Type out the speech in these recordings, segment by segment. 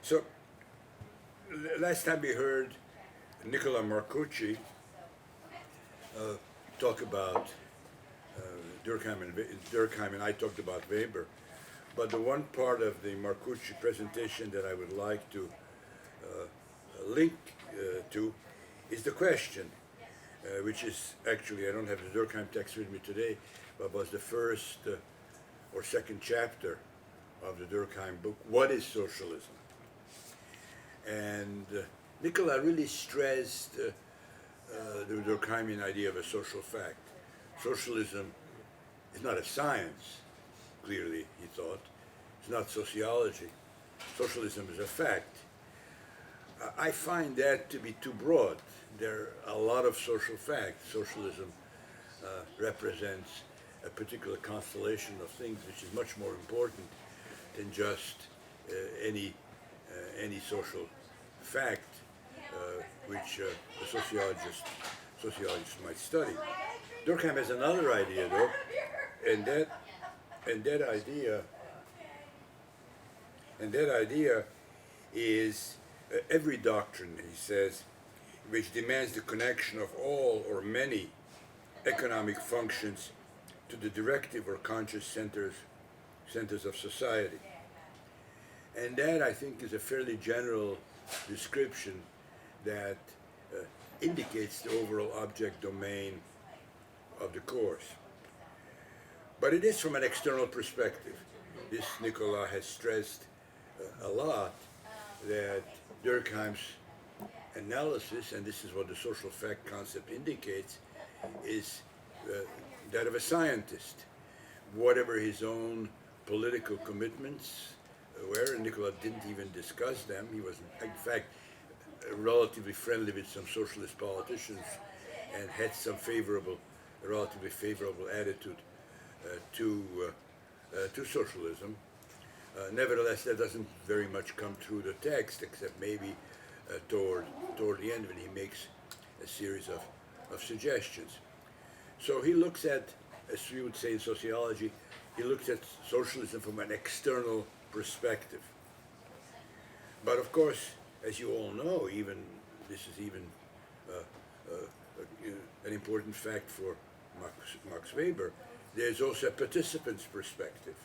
So, last time we heard Nicola Marcucci talk about Durkheim, and I talked about Weber. But the one part of the Marcucci presentation that I would like to link to is the question, which is actually, I don't have the Durkheim text with me today, but was the first or second chapter of the Durkheim book, What is Socialism? And Nicola really stressed the Durkheimian idea of a social fact. Socialism is not a science, clearly, he thought. It's not sociology. Socialism is a fact. I find that to be too broad. There are a lot of social facts. Socialism represents a particular constellation of things which is much more important than just any social fact which a sociologist might study. Durkheim has another idea, though, and that idea is every doctrine, he says, which demands the connection of all or many economic functions to the directive or conscious centers of society. And that, I think, is a fairly general description that indicates the overall object domain of the course. But it is from an external perspective. This Nicola has stressed a lot, that Durkheim's analysis, and this is what the social fact concept indicates, is that of a scientist. Whatever his own political commitments were, and Nicola didn't even discuss them. He was, in fact, relatively friendly with some socialist politicians and had some relatively favorable attitude to socialism. Nevertheless, that doesn't very much come through the text, except maybe toward the end when he makes a series of suggestions. So he looks at, as we would say in sociology, he looks at socialism from an external perspective. But of course, as you all know, this is even an important fact for Max Weber, there's also a participant's perspective.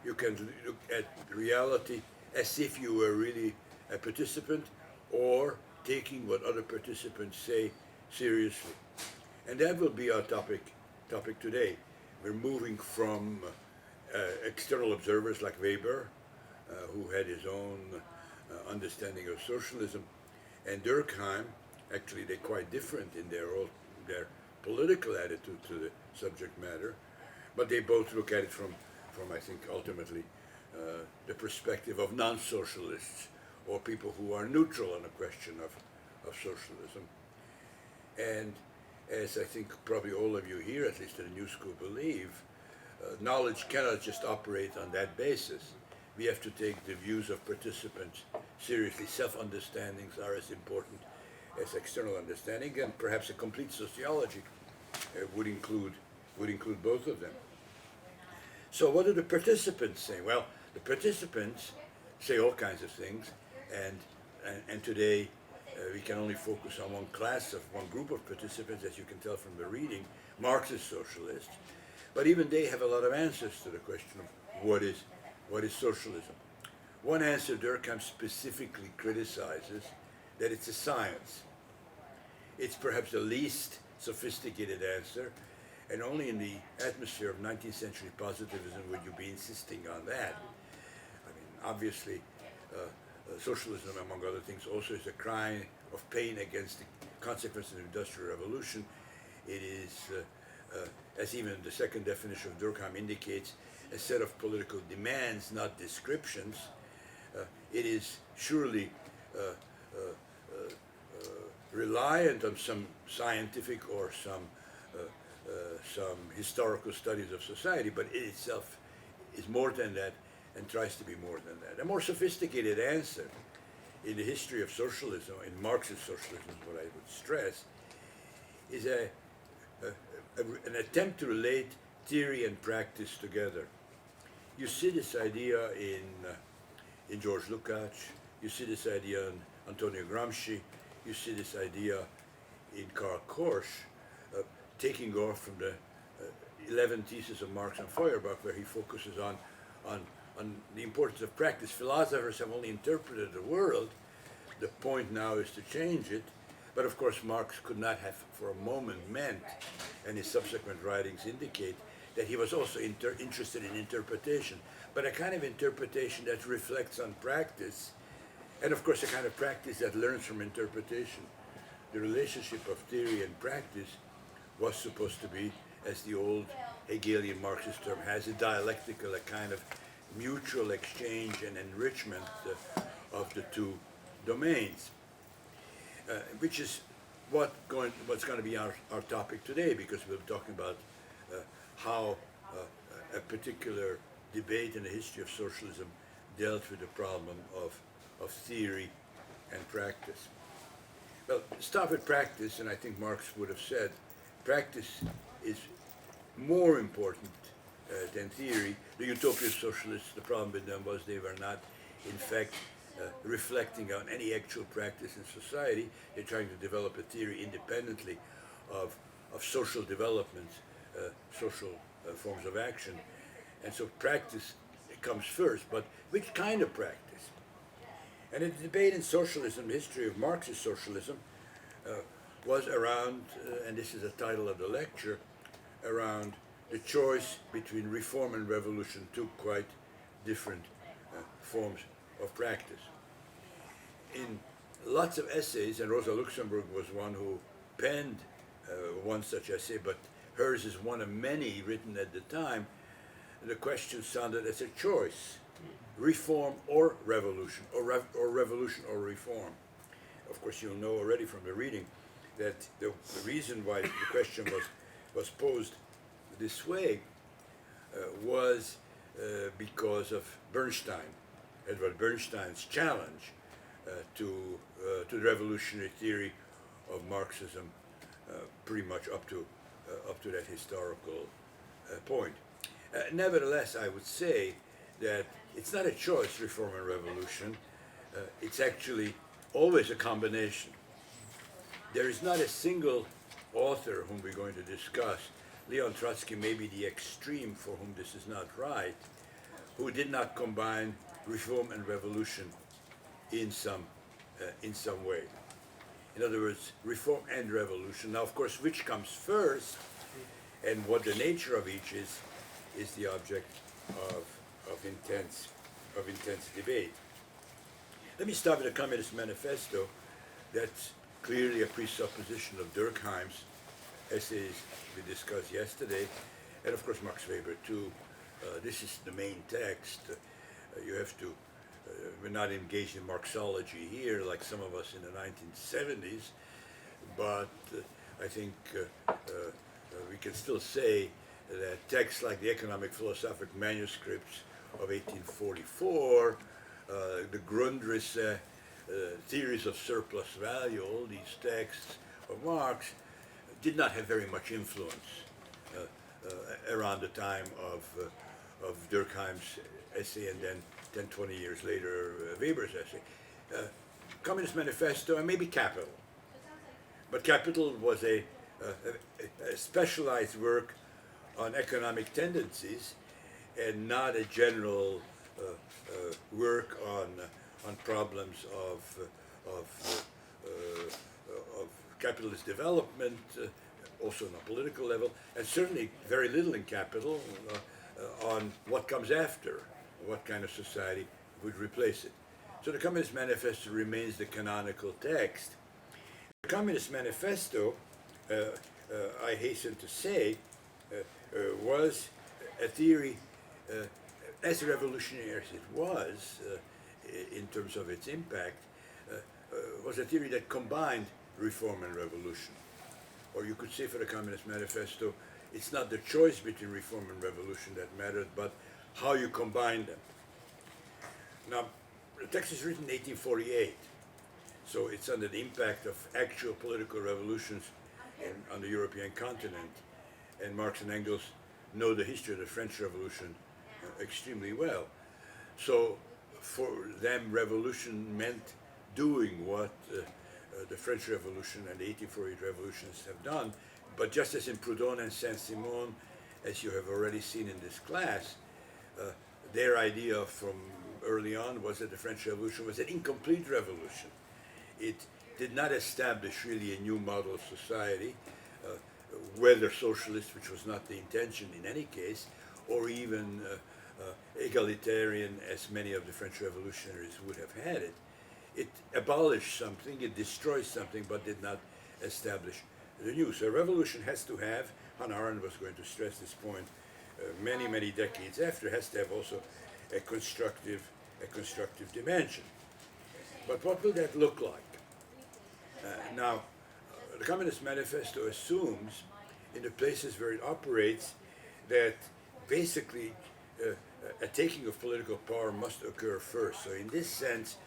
You can look at reality as if you were really a participant, or taking what other participants say seriously. And that will be our topic today. We're moving from external observers like Weber, who had his own understanding of socialism, and Durkheim. Actually, they're quite different in their political attitude to the subject matter, but they both look at it from I think, ultimately the perspective of non-socialists, or people who are neutral on a question of socialism. And as I think probably all of you here, at least in the New School, believe, knowledge cannot just operate on that basis. We have to take the views of participants seriously. Self-understandings are as important as external understanding, and perhaps a complete sociology would include both of them. So what do the participants say? Well, the participants say all kinds of things, and today we can only focus on one group of participants, as you can tell from the reading, Marxist socialists. But even they have a lot of answers to the question of what is socialism. One answer Durkheim specifically criticizes, that it's a science. It's perhaps the least sophisticated answer, and only in the atmosphere of 19th century positivism would you be insisting on that. I mean, obviously, socialism, among other things, also is a cry of pain against the consequences of the Industrial Revolution. It is, as even the second definition of Durkheim indicates, a set of political demands, not descriptions. It is surely reliant on some scientific or some historical studies of society, but it itself is more than that and tries to be more than that. A more sophisticated answer in the history of socialism, in Marxist socialism, is what I would stress, is an attempt to relate theory and practice together. You see this idea in George Lukács, You see this idea in Antonio Gramsci. You see this idea in Karl Korsch, taking off from the 11 theses of Marx and Feuerbach, where he focuses on the importance of practice. Philosophers have only interpreted the world. The point now is to change it. But of course, Marx could not have for a moment meant, and his subsequent writings indicate, that he was also interested in interpretation, but a kind of interpretation that reflects on practice, and of course a kind of practice that learns from interpretation. The relationship of theory and practice was supposed to be, as the old Hegelian Marxist term has, a dialectical, a kind of mutual exchange and enrichment of the two domains, which is what's going to be our topic today, because we're talking about how a particular debate in the history of socialism dealt with the problem of theory and practice. Well, start with practice, and I think Marx would have said practice is more important than theory. The utopian socialists, the problem with them was they were not, in fact, reflecting on any actual practice in society. They're trying to develop a theory independently of social developments, social forms of action. And so practice comes first, but which kind of practice? And the debate in socialism, the history of Marxist socialism, was around, and this is the title of the lecture, around the choice between reform and revolution, two quite different forms of practice. In lots of essays, and Rosa Luxemburg was one who penned one such essay, but hers is one of many written at the time, the question sounded as a choice: reform or revolution, or revolution or reform. Of course, you'll know already from the reading that the reason why the question was posed this way was because of Bernstein, Edward Bernstein's challenge to the revolutionary theory of Marxism, pretty much up to that historical point. Nevertheless, I would say that it's not a choice, reform and revolution. It's actually always a combination. There is not a single author whom we're going to discuss, Leon Trotsky may be the extreme for whom this is not right, who did not combine reform and revolution in some way. In other words, reform and revolution. Now, of course, which comes first and what the nature of each is the object of intense debate. Let me start with the Communist Manifesto. That's clearly a presupposition of Durkheim's essays we discussed yesterday, and of course Max Weber too. This is the main text. You have to, we're not engaged in Marxology here like some of us in the 1970s, but I think we can still say that texts like the Economic Philosophic Manuscripts of 1844, the Grundrisse, theories of surplus value, all these texts of Marx did not have very much influence around the time of Durkheim's essay, and then 10, 20 years later, Weber's essay. Communist Manifesto, and maybe Capital. But Capital was a specialized work on economic tendencies and not a general work on problems of capitalist development, also on a political level, and certainly very little in Capital on what comes after, what kind of society would replace it. So the Communist Manifesto remains the canonical text. The Communist Manifesto, I hasten to say, was a theory, as revolutionary as it was in terms of its impact, was a theory that combined reform and revolution. Or you could say for the Communist Manifesto, it's not the choice between reform and revolution that mattered, but how you combine them. Now, the text is written in 1848, so it's under the impact of actual political revolutions on the European continent, and Marx and Engels know the history of the French Revolution extremely well. So for them revolution meant doing what the French Revolution and the 1848 revolutions have done. But just as in Proudhon and Saint-Simon, as you have already seen in this class, their idea from early on was that the French Revolution was an incomplete revolution. It did not establish really a new model of society, whether socialist, which was not the intention in any case, or even egalitarian, as many of the French revolutionaries would have had it. It abolished something, it destroyed something, but did not establish the new. So a revolution has to have, Hannah Arendt was going to stress this point many, many decades after, has to have also a constructive dimension. But what will that look like? Now, the Communist Manifesto assumes, in the places where it operates, that basically a taking of political power must occur first. So in this sense,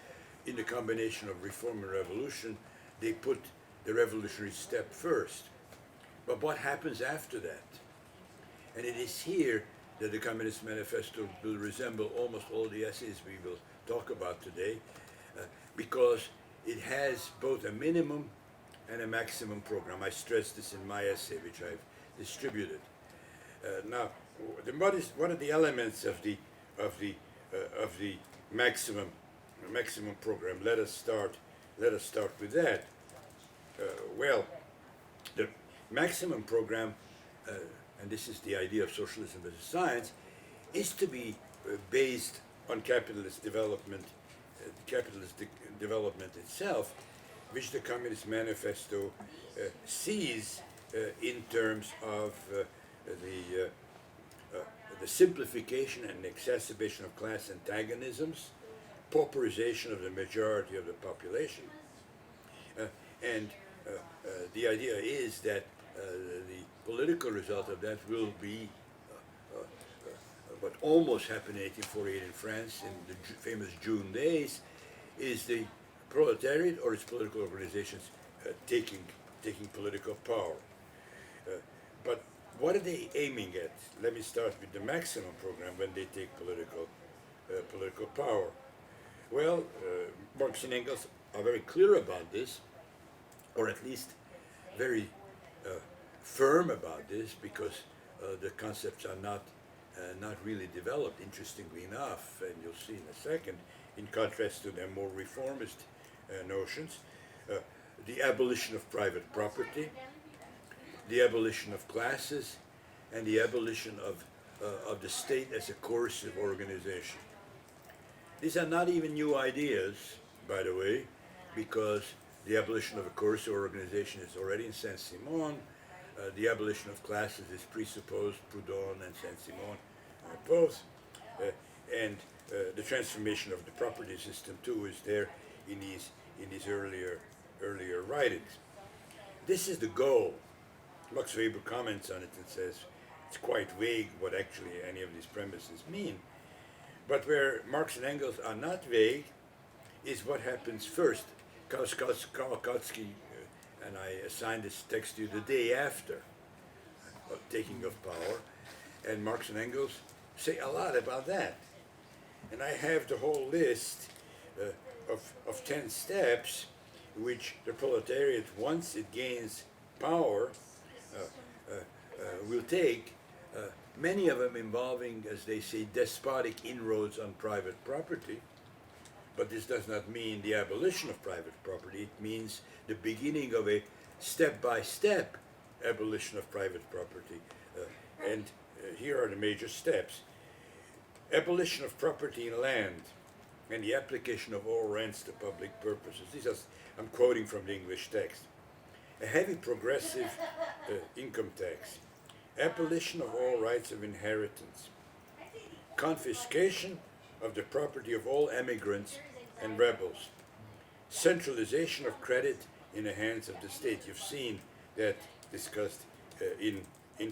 in the combination of reform and revolution, they put the revolutionary step first. But what happens after that? And it is here that the Communist Manifesto will resemble almost all the essays we will talk about today, because it has both a minimum and a maximum program. I stressed this in my essay, which I've distributed. Now, what are the elements of the maximum program? Let us start with that. Well, the maximum program, and this is the idea of socialism as a science, is to be based on capitalist development itself, which the Communist Manifesto sees in terms of the simplification and exacerbation of class antagonisms, pauperization of the majority of the population, and the idea is that the political result of that will be what almost happened in 1848 in France in the famous June days, is the proletariat or its political organizations taking political power. But what are they aiming at? Let me start with the maximum program when they take political power. Well, Marx and Engels are very clear about this, or at least very firm about this, because the concepts are not really developed, interestingly enough, and you'll see in a second, in contrast to their more reformist notions. The abolition of private property, the abolition of classes, and the abolition of the state as a coercive organization. These are not even new ideas, by the way, because the abolition of a coercive organization is already in Saint-Simon. The abolition of classes is presupposed, Proudhon and Saint-Simon both. And the transformation of the property system, too, is there in these earlier writings. This is the goal. Max Weber comments on it and says it's quite vague what actually any of these premises mean. But where Marx and Engels are not vague is what happens first. Kautsky, and I assigned this text to you the day after taking of power, and Marx and Engels say a lot about that. And I have the whole list of 10 steps which the proletariat, once it gains power, will take, many of them involving, as they say, despotic inroads on private property. But this does not mean the abolition of private property. It means the beginning of a step-by-step abolition of private property. And here are the major steps. Abolition of property in land and the application of all rents to public purposes. These are, I'm quoting from the English text. A heavy progressive income tax. Abolition of all rights of inheritance. Confiscation of the property of all emigrants and rebels. Centralization of credit in the hands of the state. You've seen that discussed in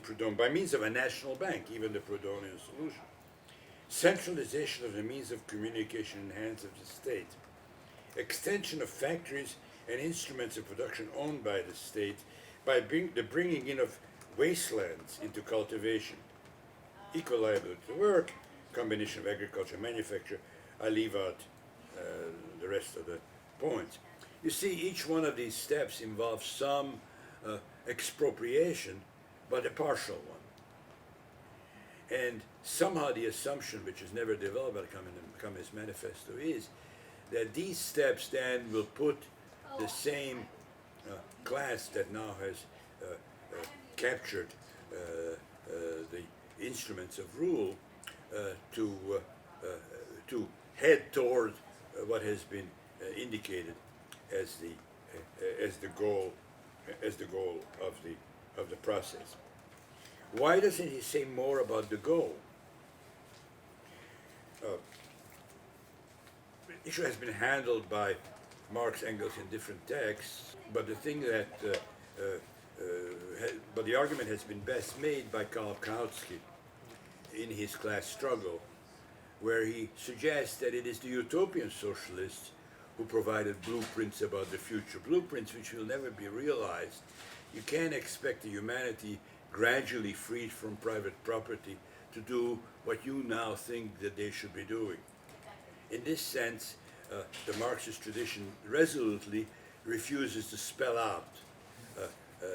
Proudhon, by means of a national bank, even the Proudhonian solution. Centralization of the means of communication in the hands of the state. Extension of factories and instruments of production owned by the state by the bringing in of wastelands into cultivation. Equal liability to work, combination of agriculture and manufacture, I leave out the rest of the points. You see, each one of these steps involves some expropriation, but a partial one. And somehow the assumption, which is never developed by the Communist Manifesto, is that these steps then will put the same class that now has captured the instruments of rule to head toward what has been indicated as the goal of the process. Why doesn't he say more about the goal? The issue has been handled by Marx, Engels in different texts, but the thing that but the argument has been best made by Kautsky in his Class Struggle, where he suggests that it is the utopian socialists who provided blueprints about the future, blueprints which will never be realized. You can't expect a humanity gradually freed from private property to do what you now think that they should be doing. In this sense, the Marxist tradition resolutely refuses to spell out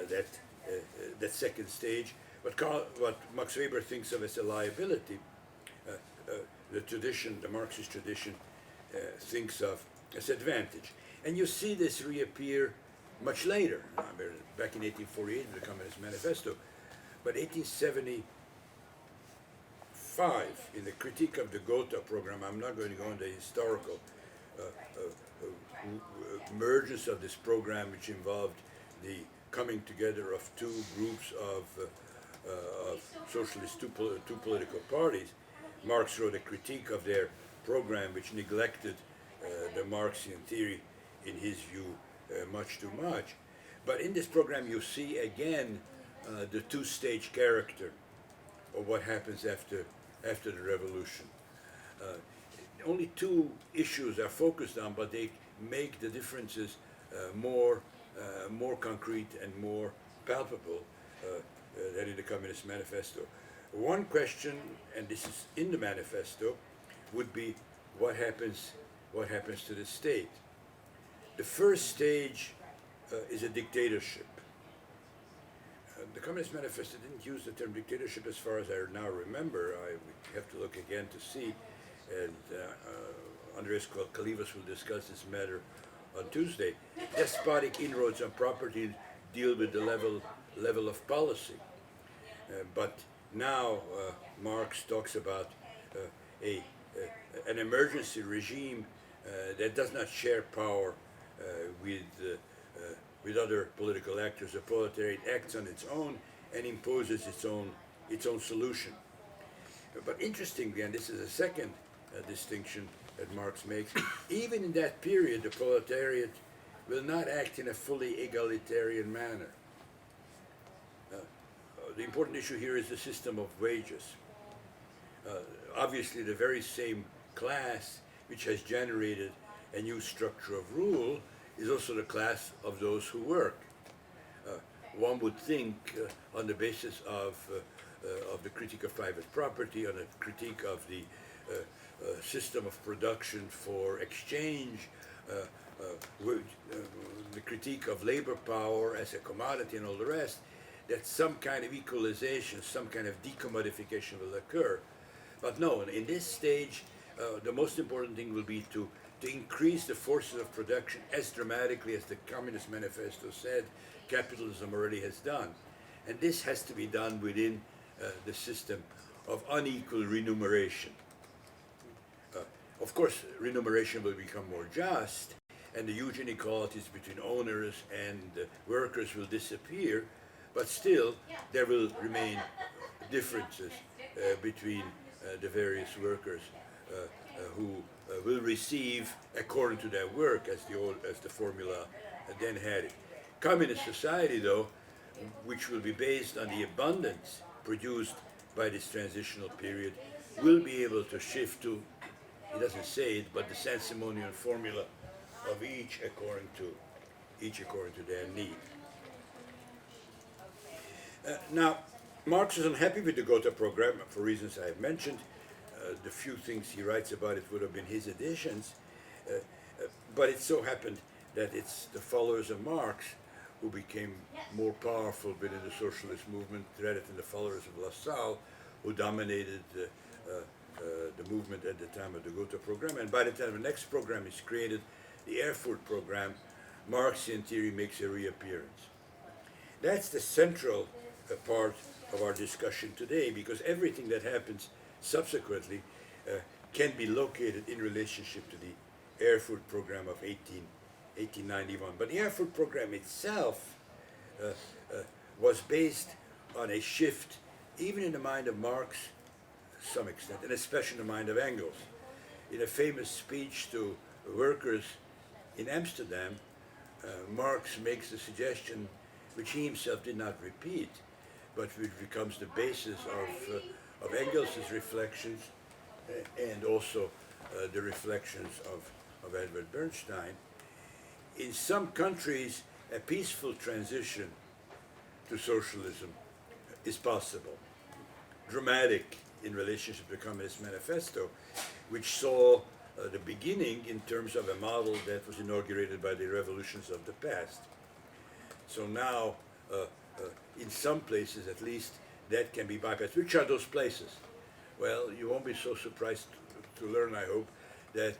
that second stage. What Max Weber thinks of as a liability, the Marxist tradition, thinks of as advantage. And you see this reappear much later, back in 1848 with the Communist Manifesto, but 1875, in the critique of the Gotha program, I'm not going to go into the historical emergence of this program, which involved the coming together of two groups of socialist, two political parties. Marx wrote a critique of their program, which neglected the Marxian theory, in his view, much too much. But in this program, you see again the two-stage character of what happens after the revolution. Only two issues are focused on, but they make the differences more concrete and more palpable than in the Communist Manifesto. One question, and this is in the manifesto, would be what happens to the state. The first stage is a dictatorship. The Communist Manifesto didn't use the term dictatorship as far as I now remember. I would have to look again to see, and Andreas Kalivas will discuss this matter on Tuesday. Despotic inroads on property deal with the level of policy. But now Marx talks about an emergency regime that does not share power with other political actors. The proletariat acts on its own and imposes its own solution. But interestingly, and this is a second distinction that Marx makes, even in that period, the proletariat will not act in a fully egalitarian manner. The important issue here is the system of wages. Obviously, the very same class which has generated a new structure of rule is also the class of those who work. One would think, on the basis of the critique of private property, on the critique of the system of production for exchange, the critique of labor power as a commodity and all the rest, that some kind of equalization, some kind of decommodification will occur. But no, in this stage, the most important thing will be to increase the forces of production as dramatically as the Communist Manifesto said capitalism already has done. And this has to be done within the system of unequal remuneration. Of course, remuneration will become more just, and the huge inequalities between owners and workers will disappear, but still there will remain differences between the various workers who will receive according to their work, as the formula then had it. Communist society, though, which will be based on the abundance produced by this transitional period, will be able to shift to, he doesn't say it, but the Saint-Simonian formula of each according to their need. Now, Marx is unhappy with the Gotha program for reasons I have mentioned. the few things he writes about it would have been his additions, but it so happened that it's the followers of Marx who became more powerful within the socialist movement rather than the followers of Lassalle, who dominated the movement at the time of the Gotha program. And by the time the next program is created, the Erfurt program, Marxian theory makes a reappearance. That's the central part of our discussion today, because everything that happens subsequently can be located in relationship to the Erfurt program of 1891. But the Erfurt program itself was based on a shift, even in the mind of Marx to some extent, and especially in the mind of Engels. In a famous speech to workers in Amsterdam, Marx makes the suggestion, which he himself did not repeat, but which becomes the basis of Engels' reflections and also the reflections of Edward Bernstein. In some countries, a peaceful transition to socialism is possible. Dramatic in relationship to the Communist Manifesto, which saw the beginning in terms of a model that was inaugurated by the revolutions of the past. So now, in some places at least, that can be bypassed. Which are those places? Well, you won't be so surprised to learn, I hope, that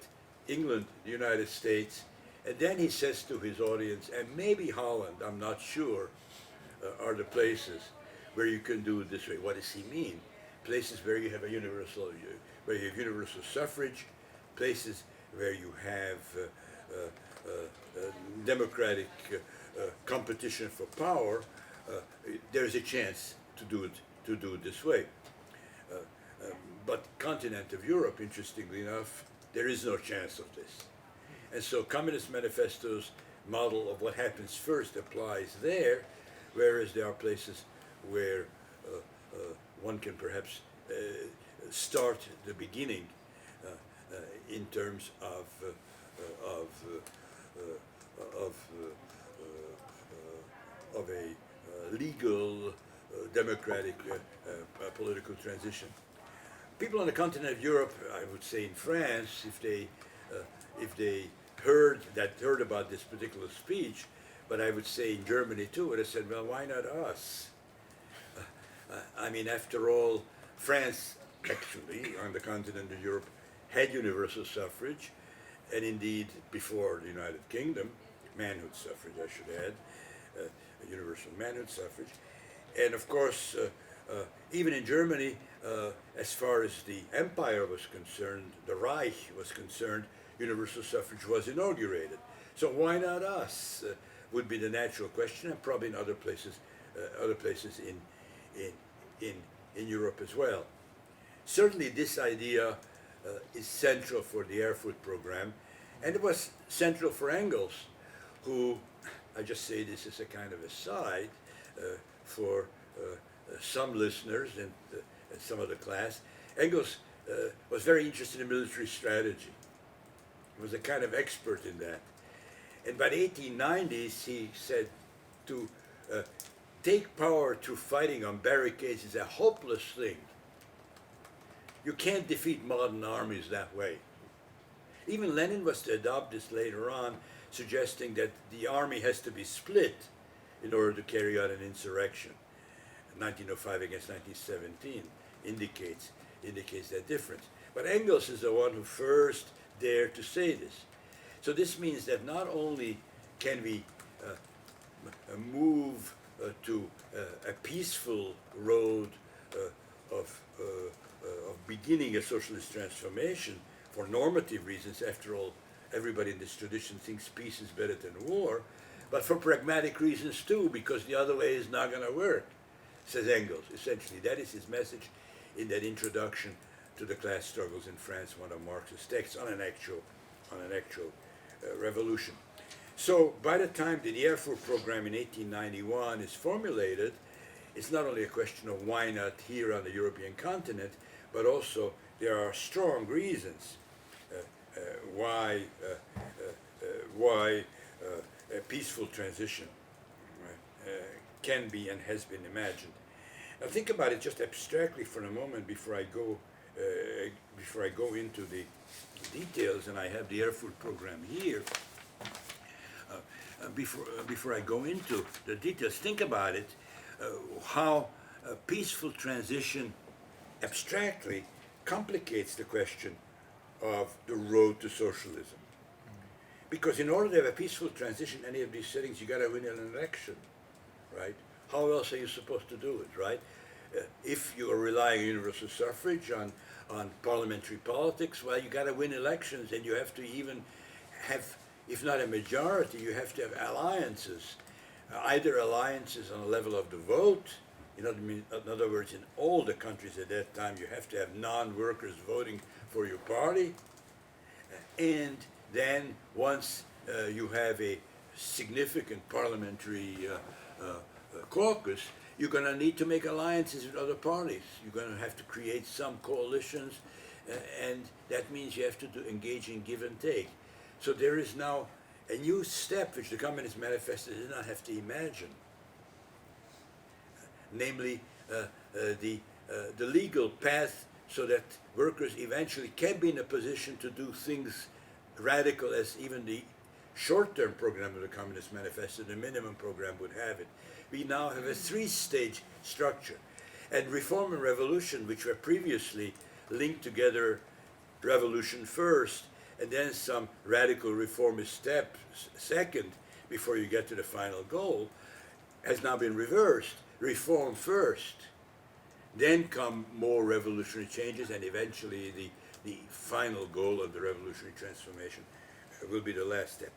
England, the United States, and then he says to his audience, and maybe Holland, I'm not sure, are the places where you can do it this way. What does he mean? Places where you have a universal suffrage, places where you have democratic competition for power. There's a chance to do it this way. But continent of Europe, interestingly enough, there is no chance of this. And so Communist Manifesto's model of what happens first applies there, whereas there are places where one can perhaps start the beginning in terms of a legal, democratic political transition. People on the continent of Europe, I would say in France, if they heard about this particular speech, but I would say in Germany too, would have said, well, why not us? I mean, after all, France actually, on the continent of Europe, had universal suffrage, and indeed, before the United Kingdom, manhood suffrage, I should add, universal manhood suffrage. And of course, even in Germany, as far as the empire was concerned, the Reich was concerned, universal suffrage was inaugurated. So why not us? Would be the natural question, and probably in other places in Europe as well. Certainly this idea is central for the Erfurt program, and it was central for Engels, who, I just say this as a kind of aside for some listeners and some of the class. Engels was very interested in military strategy. He was a kind of expert in that. And by the 1890s, he said to take power through fighting on barricades is a hopeless thing. You can't defeat modern armies that way. Even Lenin was to adopt this later on, suggesting that the army has to be split in order to carry out an insurrection. 1905 against 1917 indicates that difference. But Engels is the one who first dared to say this. So this means that not only can we move to a peaceful road of beginning a socialist transformation for normative reasons. After all, everybody in this tradition thinks peace is better than war, but for pragmatic reasons too, because the other way is not going to work, says Engels. Essentially, that is his message in that introduction to the class struggles in France, one of Marx's texts on an actual revolution. So by the time the Erfurt program in 1891 is formulated, it's not only a question of why not here on the European continent, but also there are strong reasons why a peaceful transition can be and has been imagined. Now think about it just abstractly for a moment before I go before I go into the details, and I have the Erfurt program here, before I go into the details, think about it, how a peaceful transition abstractly complicates the question of the road to socialism. Because in order to have a peaceful transition in any of these settings, you got to win an election, right? How else are you supposed to do it, right? If you are relying on universal suffrage, on parliamentary politics, well, you got to win elections, and you have to even have, if not a majority, you have to have alliances, either alliances on the level of the vote. In other words, in all the countries at that time, you have to have non-workers voting for your party, and then once you have a significant parliamentary caucus, you're going to need to make alliances with other parties. You're going to have to create some coalitions, and that means you have to engage in give and take. So there is now a new step which the Communist Manifesto did not have to imagine, namely the legal path so that workers eventually can be in a position to do things radical as even the short-term program of the Communist Manifesto, the minimum program, would have it. We now have a three-stage structure. And reform and revolution, which were previously linked together, revolution first, and then some radical reformist step second, before you get to the final goal, has now been reversed. Reform first, then come more revolutionary changes, and eventually the final goal of the revolutionary transformation will be the last step.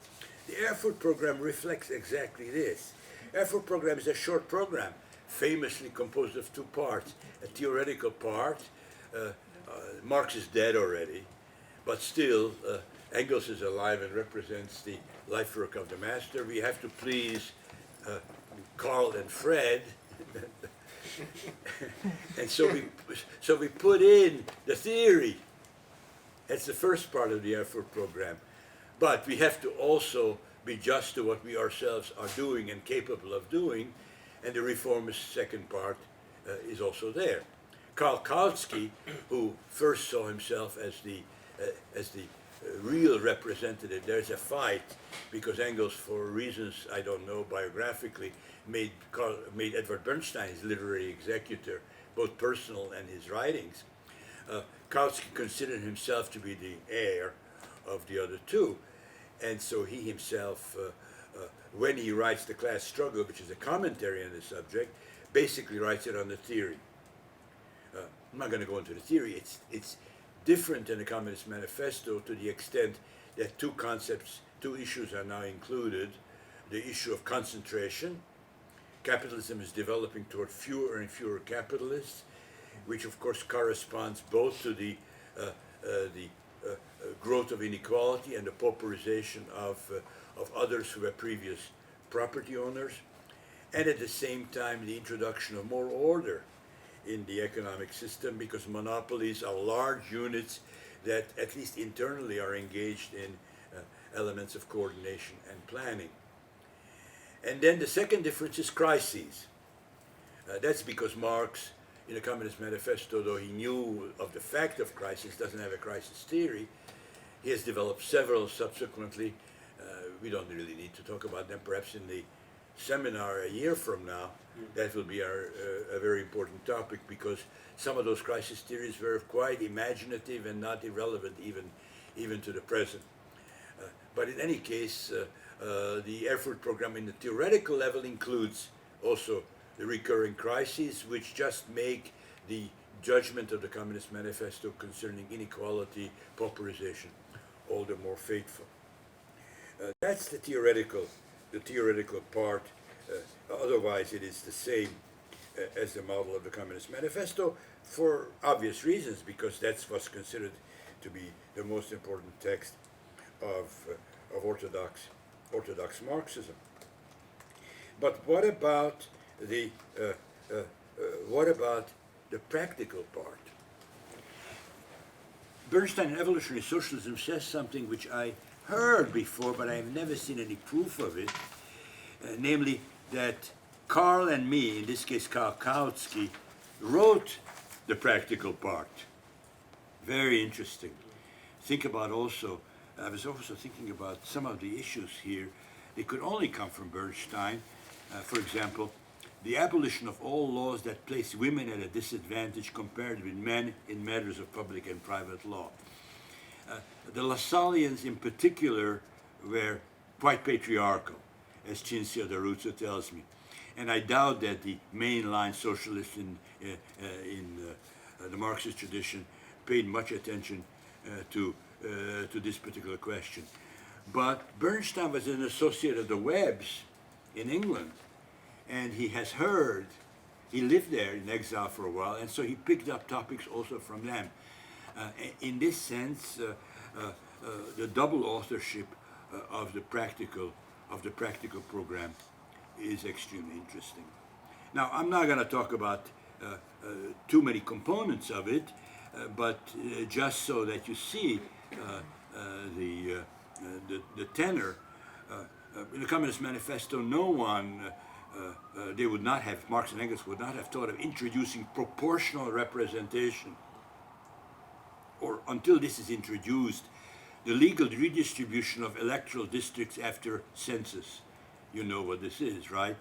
The Erfurt program reflects exactly this. Erfurt program is a short program, famously composed of two parts. A theoretical part, Marx is dead already, but still Engels is alive and represents the life work of the master. We have to please Karl and Fred, and so we put in the theory. That's the first part of the Erfurt program. But we have to also be just to what we ourselves are doing and capable of doing, and the reformist second part is also there. Karl Kautsky, who first saw himself as the real representative, there's a fight because Engels, for reasons I don't know biographically, made Edward Bernstein his literary executor, both personal and his writings. Kautsky considered himself to be the heir of the other two, and so he himself, when he writes The Class Struggle, which is a commentary on the subject, basically writes it on the theory. I'm not going to go into the theory. It's different in the Communist Manifesto to the extent that two issues are now included. The issue of concentration. Capitalism is developing toward fewer and fewer capitalists, which of course corresponds both to the growth of inequality and the pauperization of others who were previous property owners, and at the same time the introduction of more order in the economic system, because monopolies are large units that at least internally are engaged in elements of coordination and planning. And then the second difference is crises. That's because Marx, in the Communist Manifesto, though he knew of the fact of crisis, doesn't have a crisis theory. He has developed several subsequently. We don't really need to talk about them. Perhaps in the seminar a year from now, that will be a very important topic, because some of those crisis theories were quite imaginative and not irrelevant even to the present. But in any case, the Erfurt program in the theoretical level includes also the recurring crises, which just make the judgment of the Communist Manifesto concerning inequality, pauperization, all the more faithful. That's the theoretical part. Otherwise, it is the same as the model of the Communist Manifesto, for obvious reasons, because that's what's considered to be the most important text of orthodox Marxism. But what about the practical part? Bernstein in Evolutionary Socialism says something which I heard before, but I have never seen any proof of it, namely that Karl and me, in this case Karl Kautsky, wrote the practical part. Very interesting. Think about also, I was also thinking about some of the issues here. They could only come from Bernstein. For example, the abolition of all laws that place women at a disadvantage compared with men in matters of public and private law. The Lassalleans in particular were quite patriarchal, as Cinzia D'Aruzzo tells me. And I doubt that the mainline socialists in the Marxist tradition paid much attention to this particular question. But Bernstein was an associate of the Webbs in England, and he has heard, he lived there in exile for a while, and so he picked up topics also from them. In this sense, the double authorship of the practical program is extremely interesting. Now, I'm not going to talk about too many components of it, but just so that you see the tenor. In the Communist Manifesto, no one, they would not have, Marx and Engels would not have thought of introducing proportional representation, or until this is introduced, the legal redistribution of electoral districts after census. You know what this is, right?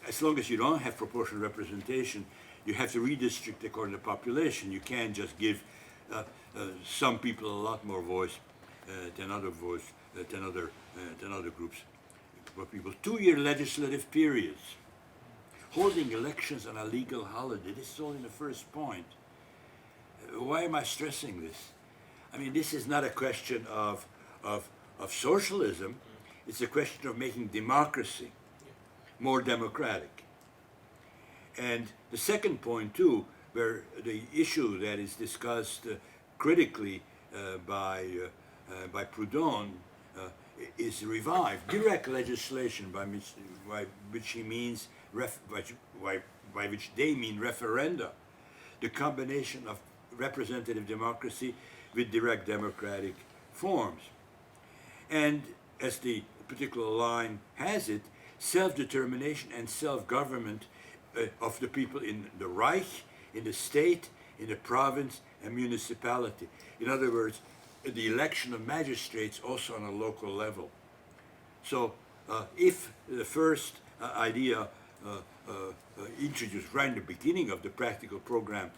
As long as you don't have proportional representation, you have to redistrict according to population. You can't just give some people a lot more voice than other groups of people. 2-year legislative periods, holding elections on a legal holiday. This is all in the first point. Why am I stressing this? I mean, this is not a question of socialism. It's a question of making democracy more democratic. And the second point, too, where the issue that is discussed critically by Proudhon is revived. Direct legislation, by which he means by which they mean referenda, the combination of representative democracy with direct democratic forms. And as the particular line has it, self-determination and self-government of the people in the Reich, in the state, in the province, and municipality. In other words, the election of magistrates also on a local level. So if the first idea introduced right in the beginning of the practical program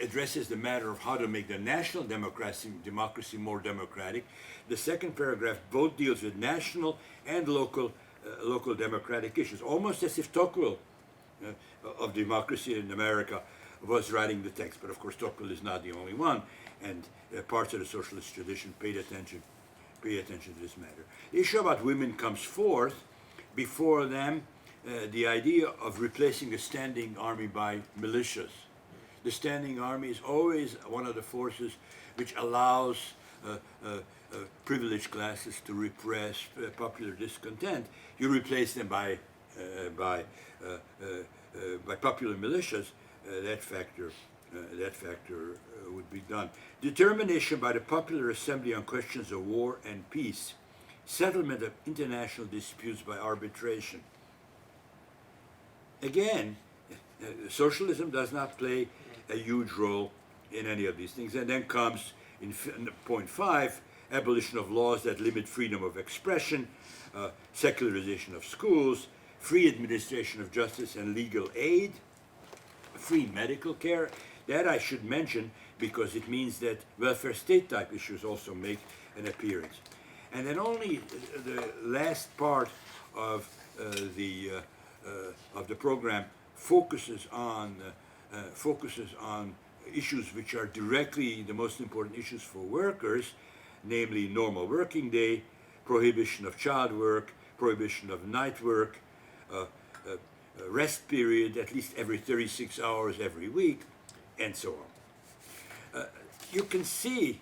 addresses the matter of how to make the national democracy more democratic, the second paragraph both deals with national and local democratic issues, almost as if Tocqueville of democracy in America was writing the text. But of course Tocqueville is not the only one, and parts of the socialist tradition pay attention to this matter. The issue about women comes forth. Before them, the idea of replacing the standing army by militias. The standing army is always one of the forces which allows privileged classes to repress popular discontent. You replace them by popular militias. That factor would be done. Determination by the popular assembly on questions of war and peace. Settlement of international disputes by arbitration. Again, socialism does not play a huge role in any of these things. And then comes, in point 5, abolition of laws that limit freedom of expression, secularization of schools, free administration of justice and legal aid, free medical care. That I should mention because it means that welfare state type issues also make an appearance. And then only the last part of the program focuses on issues which are directly the most important issues for workers, namely normal working day, prohibition of child work, prohibition of night work, rest period at least every 36 hours every week, and so on. You can see,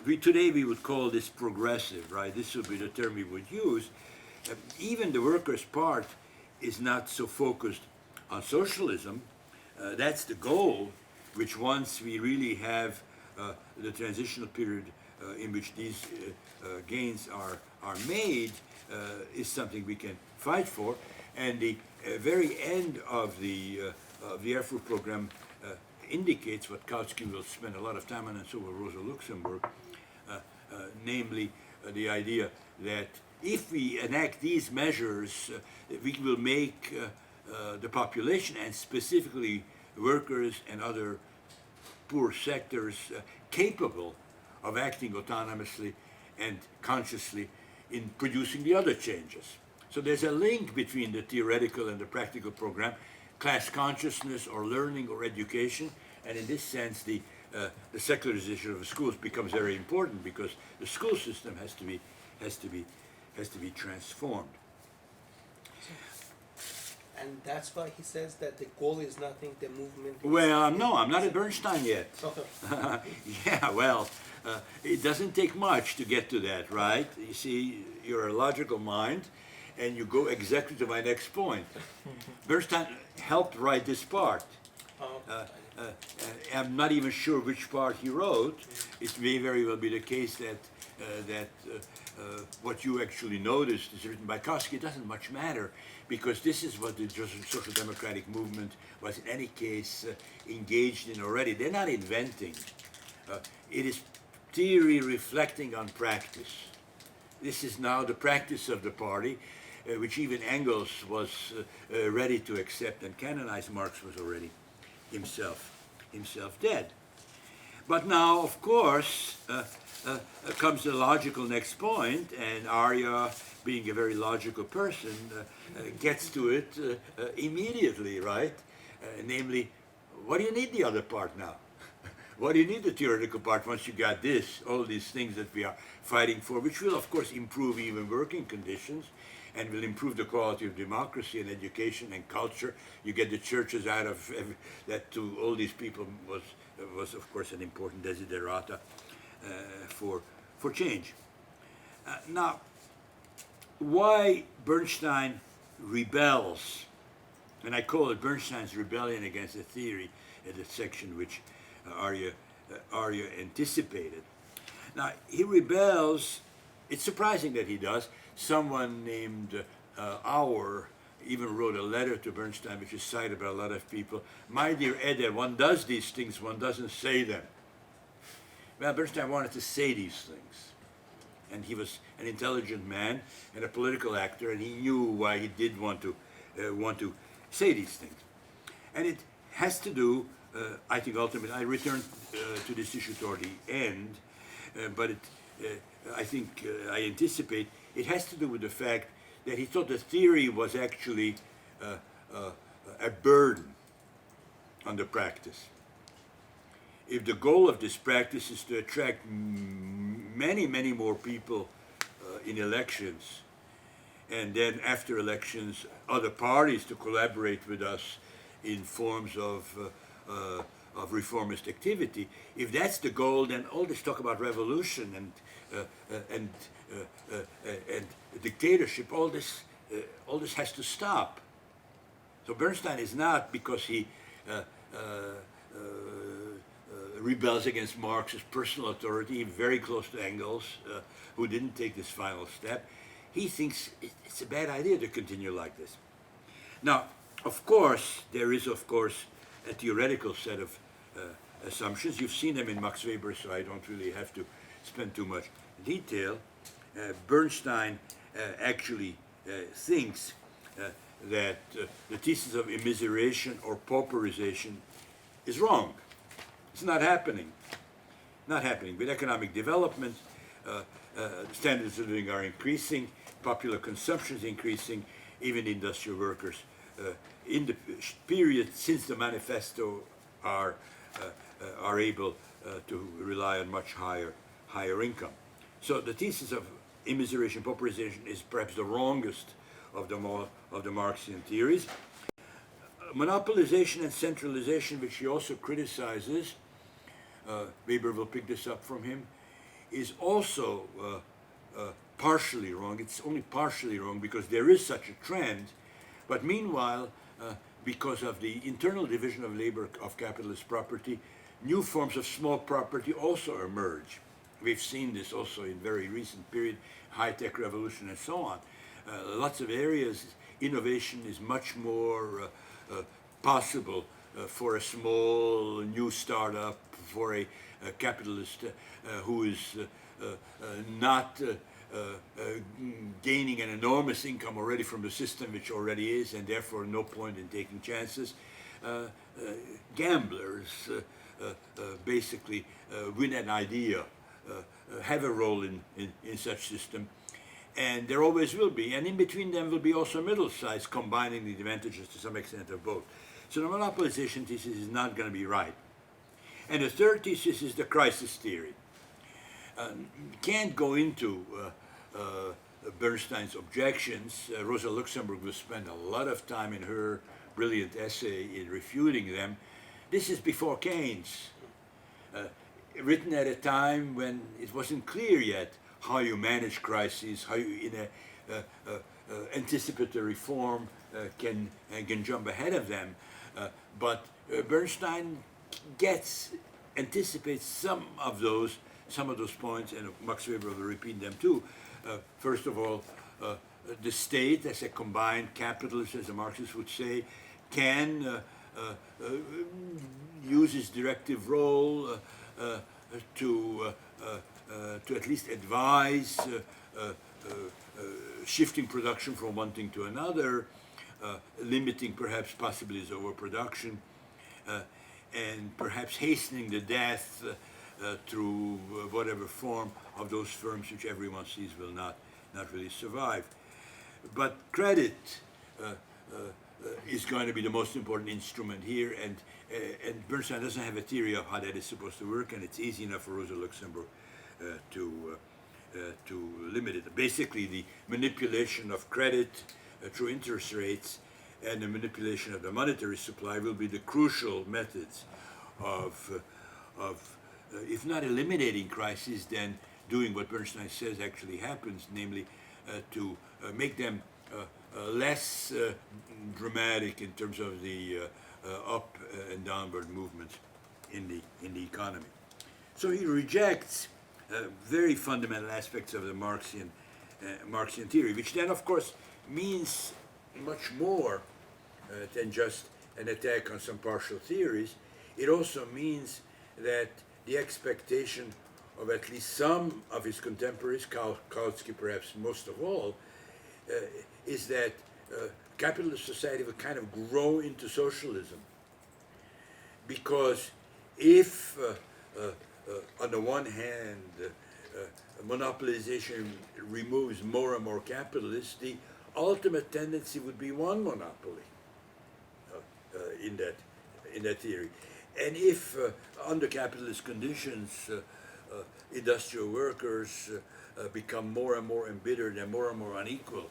today we would call this progressive, right? This would be the term we would use. Even the workers' part is not so focused on socialism. That's the goal, which once we really have the transitional period in which these gains are made, is something we can fight for. And the very end of the Erfurt program indicates what Kautsky will spend a lot of time on, and so will Rosa Luxemburg, namely the idea that if we enact these measures, we will make the population, and specifically workers and other poor sectors, capable of acting autonomously and consciously in producing the other changes. So there's a link between the theoretical and the practical program, class consciousness or learning or education, and in this sense the secularization of the schools becomes very important, because the school system has to be transformed. And that's why he says that the goal is nothing, the movement is... Well, no, I'm not at Bernstein yet. Yeah, well, it doesn't take much to get to that, right? You see, you're a logical mind, and you go exactly to my next point. Bernstein helped write this part. I'm not even sure which part he wrote. It may very well be the case that what you actually noticed is written by Kautsky. It doesn't much matter, because this is what the social democratic movement was in any case engaged in already. They're not inventing. It is theory reflecting on practice. This is now the practice of the party, which even Engels was ready to accept and canonize. Marx was already himself dead. But now, of course, comes the logical next point, and Arya, being a very logical person, gets to it immediately, right? Namely, what do you need the other part now? What do you need the theoretical part once you got this, all these things that we are fighting for, which will, of course, improve even working conditions and will improve the quality of democracy and education and culture. You get the churches out of that to all these people was of course, an important desiderata for change. Now, why Bernstein rebels, and I call it Bernstein's rebellion against the theory, the section which Arya anticipated. Now, he rebels. It's surprising that he does. Someone named Auer even wrote a letter to Bernstein, which is cited by a lot of people. My dear Eder, one does these things, one doesn't say them. Well, Bernstein wanted to say these things. And he was an intelligent man and a political actor, and he knew why he did want to say these things. And it has to do, I think ultimately, I return to this issue toward the end, but I think I anticipate it has to do with the fact that he thought the theory was actually a burden on the practice. If the goal of this practice is to attract many, many more people in elections, and then after elections, other parties to collaborate with us in forms of reformist activity, if that's the goal, then all this talk about revolution and dictatorship, all this has to stop. So Bernstein is not, because he rebels against Marx's personal authority, very close to Engels, who didn't take this final step. He thinks it's a bad idea to continue like this. Now, of course, there is, of course, a theoretical set of assumptions. You've seen them in Max Weber, so I don't really have to spend too much detail. Bernstein actually thinks that the thesis of immiseration or pauperization is wrong. It's not happening. Not happening. With economic development, standards of living are increasing, popular consumption is increasing, even industrial workers in the period since the manifesto are able to rely on much higher income. So the thesis of immiseration, pauperization is perhaps the wrongest of the Marxian theories. Monopolization and centralization, which he also criticizes, Weber will pick this up from him, is also partially wrong. It's only partially wrong because there is such a trend, but meanwhile, because of the internal division of labor of capitalist property, new forms of small property also emerge. We've seen this also in very recent period, high-tech revolution and so on. Lots of areas, innovation is much more possible for a small new startup, for a capitalist who is not gaining an enormous income already from the system which already is, and therefore no point in taking chances. Gamblers basically win an idea, have a role in such system, and there always will be, and in between them will be also middle size, combining the advantages to some extent of both. So the monopolization thesis is not going to be right. And the third thesis is the crisis theory. Can't go into Bernstein's objections. Rosa Luxemburg will spend a lot of time in her brilliant essay in refuting them. This is before Keynes, written at a time when it wasn't clear yet how you manage crises, how you, in a anticipatory form, can jump ahead of them. But Bernstein anticipates some of those points, and Max Weber will repeat them too. First of all, the state, as a combined capitalist, as the Marxists would say, can use its directive role to at least advise shifting production from one thing to another, limiting perhaps possibilities of overproduction, and perhaps hastening the death through whatever form of those firms which everyone sees will not really survive. But credit is going to be the most important instrument here, and Bernstein doesn't have a theory of how that is supposed to work, and it's easy enough for Rosa Luxemburg to limit it. Basically, the manipulation of credit through interest rates and the manipulation of the monetary supply will be the crucial methods of if not eliminating crises, then doing what Bernstein says actually happens, namely to make them less dramatic in terms of the up and downward movements in the economy. So he rejects very fundamental aspects of the Marxian theory, which then, of course, means much more than just an attack on some partial theories. It also means that the expectation of at least some of his contemporaries, Kautsky perhaps most of all, is that capitalist society will kind of grow into socialism. Because if, on the one hand, monopolization removes more and more capitalists, the ultimate tendency would be one monopoly in that theory. And if, under capitalist conditions, industrial workers become more and more embittered and more unequal,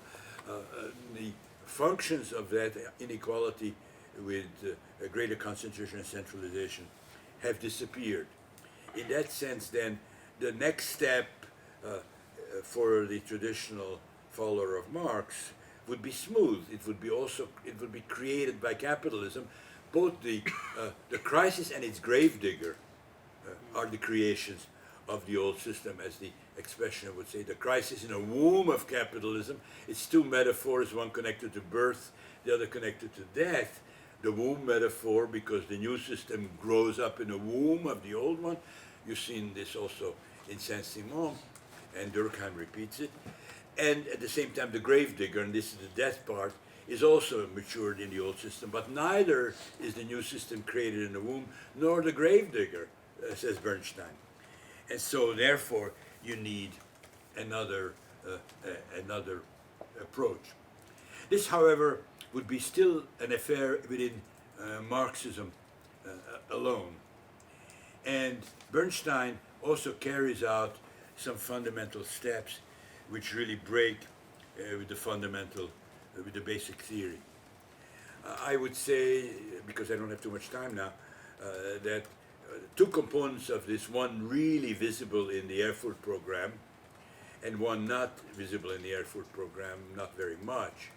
the functions of that inequality with a greater concentration and centralization have disappeared. In that sense, then, the next step for the traditional follower of Marx would be smooth. It would be created by capitalism. Both the crisis and its gravedigger are the creations of the old system, as the expression would say. The crisis in a womb of capitalism. It's two metaphors, one connected to birth, the other connected to death. The womb metaphor, because the new system grows up in the womb of the old one. You've seen this also in Saint-Simon, and Durkheim repeats it. And at the same time, the gravedigger, and this is the death part, is also matured in the old system. But neither is the new system created in the womb, nor the gravedigger, says Bernstein. And so, therefore, you need another approach. This, however, would be still an affair within Marxism alone. And Bernstein also carries out some fundamental steps which really break with the basic theory. I would say, because I don't have too much time now, that two components of this, one really visible in the Erfurt program, and one not visible in the Erfurt program, not very much,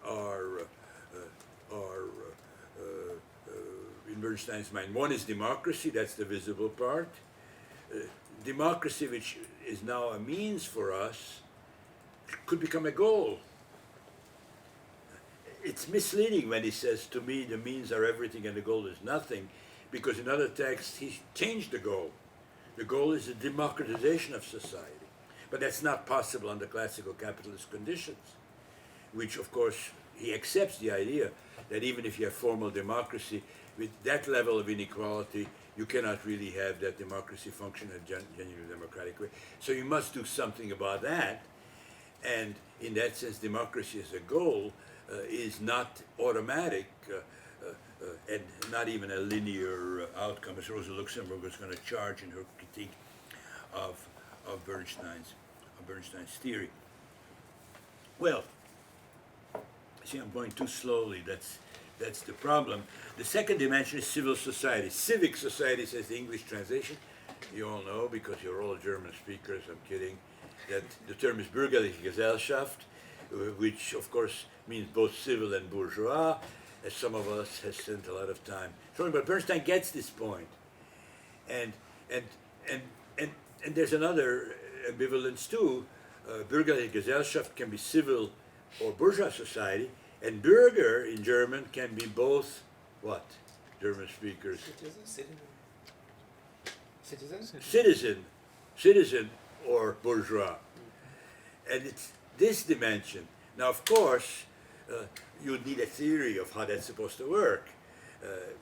are in Bernstein's mind. One is democracy, that's the visible part. Democracy, which is now a means for us, could become a goal. it's misleading when he says, to me, the means are everything and the goal is nothing, because in other texts he changed the goal. The goal is the democratization of society. But that's not possible under classical capitalist conditions, which, of course, he accepts the idea that even if you have formal democracy, with that level of inequality, you cannot really have that democracy function in a genuinely democratic way. So you must do something about that. And in that sense, democracy as a goal is not automatic and not even a linear outcome, as Rosa Luxemburg was going to charge in her critique of Bernstein's theory. Well, see, I'm going too slowly. That's the problem. The second dimension is civil society. Civic society says the English translation. You all know, because you're all German speakers, I'm kidding, that the term is bürgerliche Gesellschaft, which of course means both civil and bourgeois, as some of us have spent a lot of time showing. But Bernstein gets this point. And there's another ambivalence too. Bürgerliche Gesellschaft can be civil or bourgeois society, and Bürger in German can be both what? German speakers. Citizen or bourgeois. And it's this dimension. Now, of course, you need a theory of how that's supposed to work.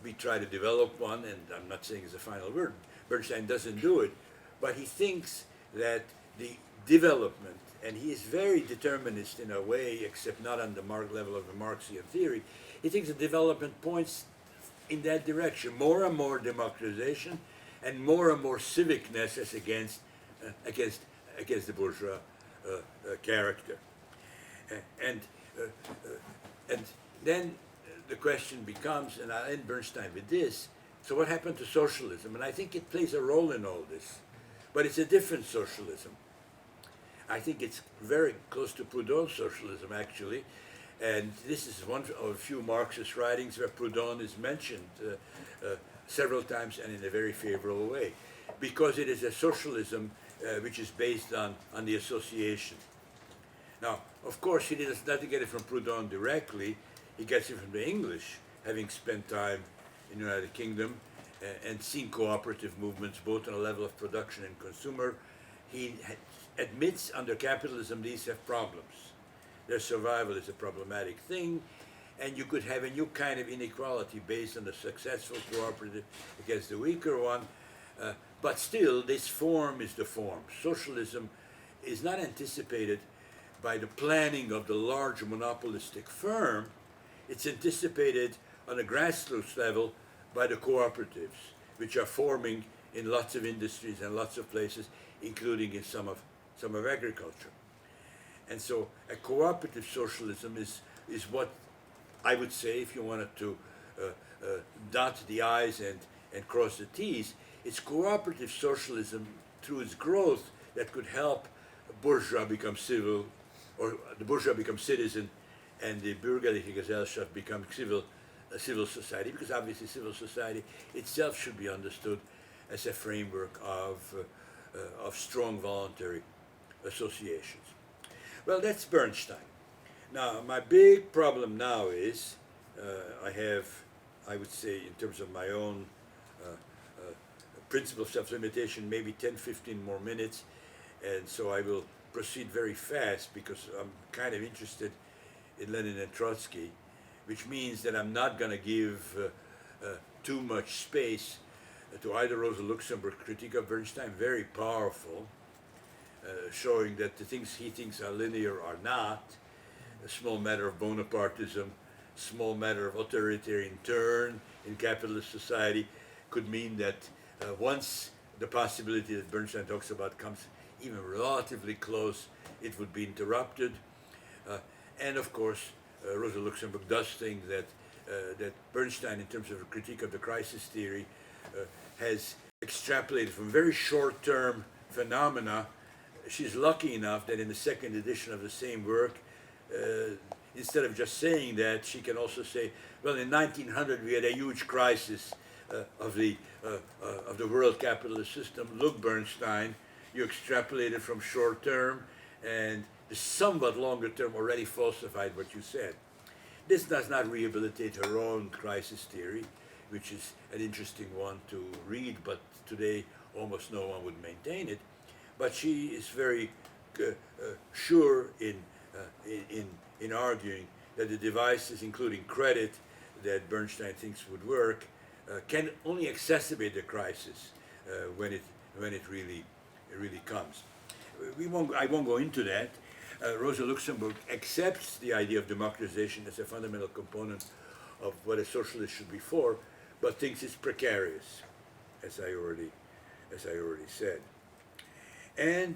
We try to develop one, and I'm not saying it's the final word. Bernstein doesn't do it, but he thinks that the development, and he is very determinist in a way, except not on the level of the Marxian theory. He thinks the development points in that direction, more and more democratization, and more civicness as against the bourgeois character. And then the question becomes, and I'll end Bernstein with this, so what happened to socialism? And I think it plays a role in all this, but it's a different socialism. I think it's very close to Proudhon's socialism, actually, and this is one of a few Marxist writings where Proudhon is mentioned several times and in a very favorable way, because it is a socialism which is based on the association. Now, of course, he does not get it from Proudhon directly. He gets it from the English, having spent time in the United Kingdom and seen cooperative movements both on a level of production and consumer. He admits under capitalism these have problems. Their survival is a problematic thing, and you could have a new kind of inequality based on the successful cooperative against the weaker one, but still this form is the form. Socialism is not anticipated by the planning of the large monopolistic firm. It's anticipated on a grassroots level by the cooperatives, which are forming in lots of industries and lots of places, including in some of agriculture. And so a cooperative socialism is what I would say, if you wanted to dot the I's and cross the T's, it's cooperative socialism through its growth that could help bourgeois become civil, or the bourgeois become citizen, and the bürgerliche Gesellschaft become a civil society, because obviously civil society itself should be understood as a framework of strong voluntary associations. Well, that's Bernstein. Now, my big problem now is I would say, in terms of my own principle of self-limitation, maybe 10, 15 more minutes, and so I will proceed very fast because I'm kind of interested in Lenin and Trotsky, which means that I'm not going to give too much space to either Rosa Luxemburg critique of Bernstein, very powerful, showing that the things he thinks are linear are not, a small matter of Bonapartism, small matter of authoritarian turn in capitalist society could mean that once the possibility that Bernstein talks about comes even relatively close, it would be interrupted. And of course, Rosa Luxemburg does think that Bernstein, in terms of a critique of the crisis theory, has extrapolated from very short-term phenomena. She's lucky enough that in the second edition of the same work, instead of just saying that, she can also say, well, in 1900 we had a huge crisis of the world capitalist system. Look, Bernstein, you extrapolated from short term, and the somewhat longer term already falsified what you said. This does not rehabilitate her own crisis theory, which is an interesting one to read, but today almost no one would maintain it. But she is very sure in arguing that the devices, including credit, that Bernstein thinks would work, can only exacerbate the crisis when it really comes. I won't go into that. Rosa Luxemburg accepts the idea of democratization as a fundamental component of what a socialist should be for, but thinks it's precarious, as I already said. And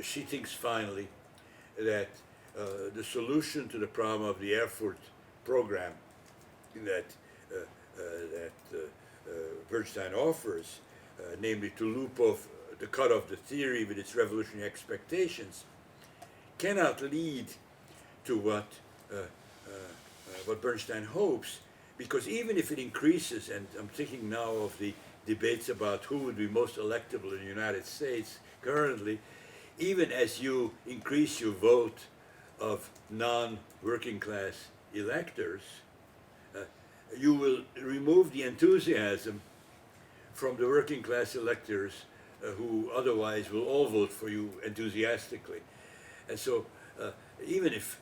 she thinks finally that the solution to the problem of the Erfurt program that Bernstein offers, namely to cut off the theory with its revolutionary expectations, cannot lead to what Bernstein hopes, because even if it increases, and I'm thinking now of the debates about who would be most electable in the United States currently, even as you increase your vote of non-working class electors, you will remove the enthusiasm from the working class electors who otherwise will all vote for you enthusiastically. And so even if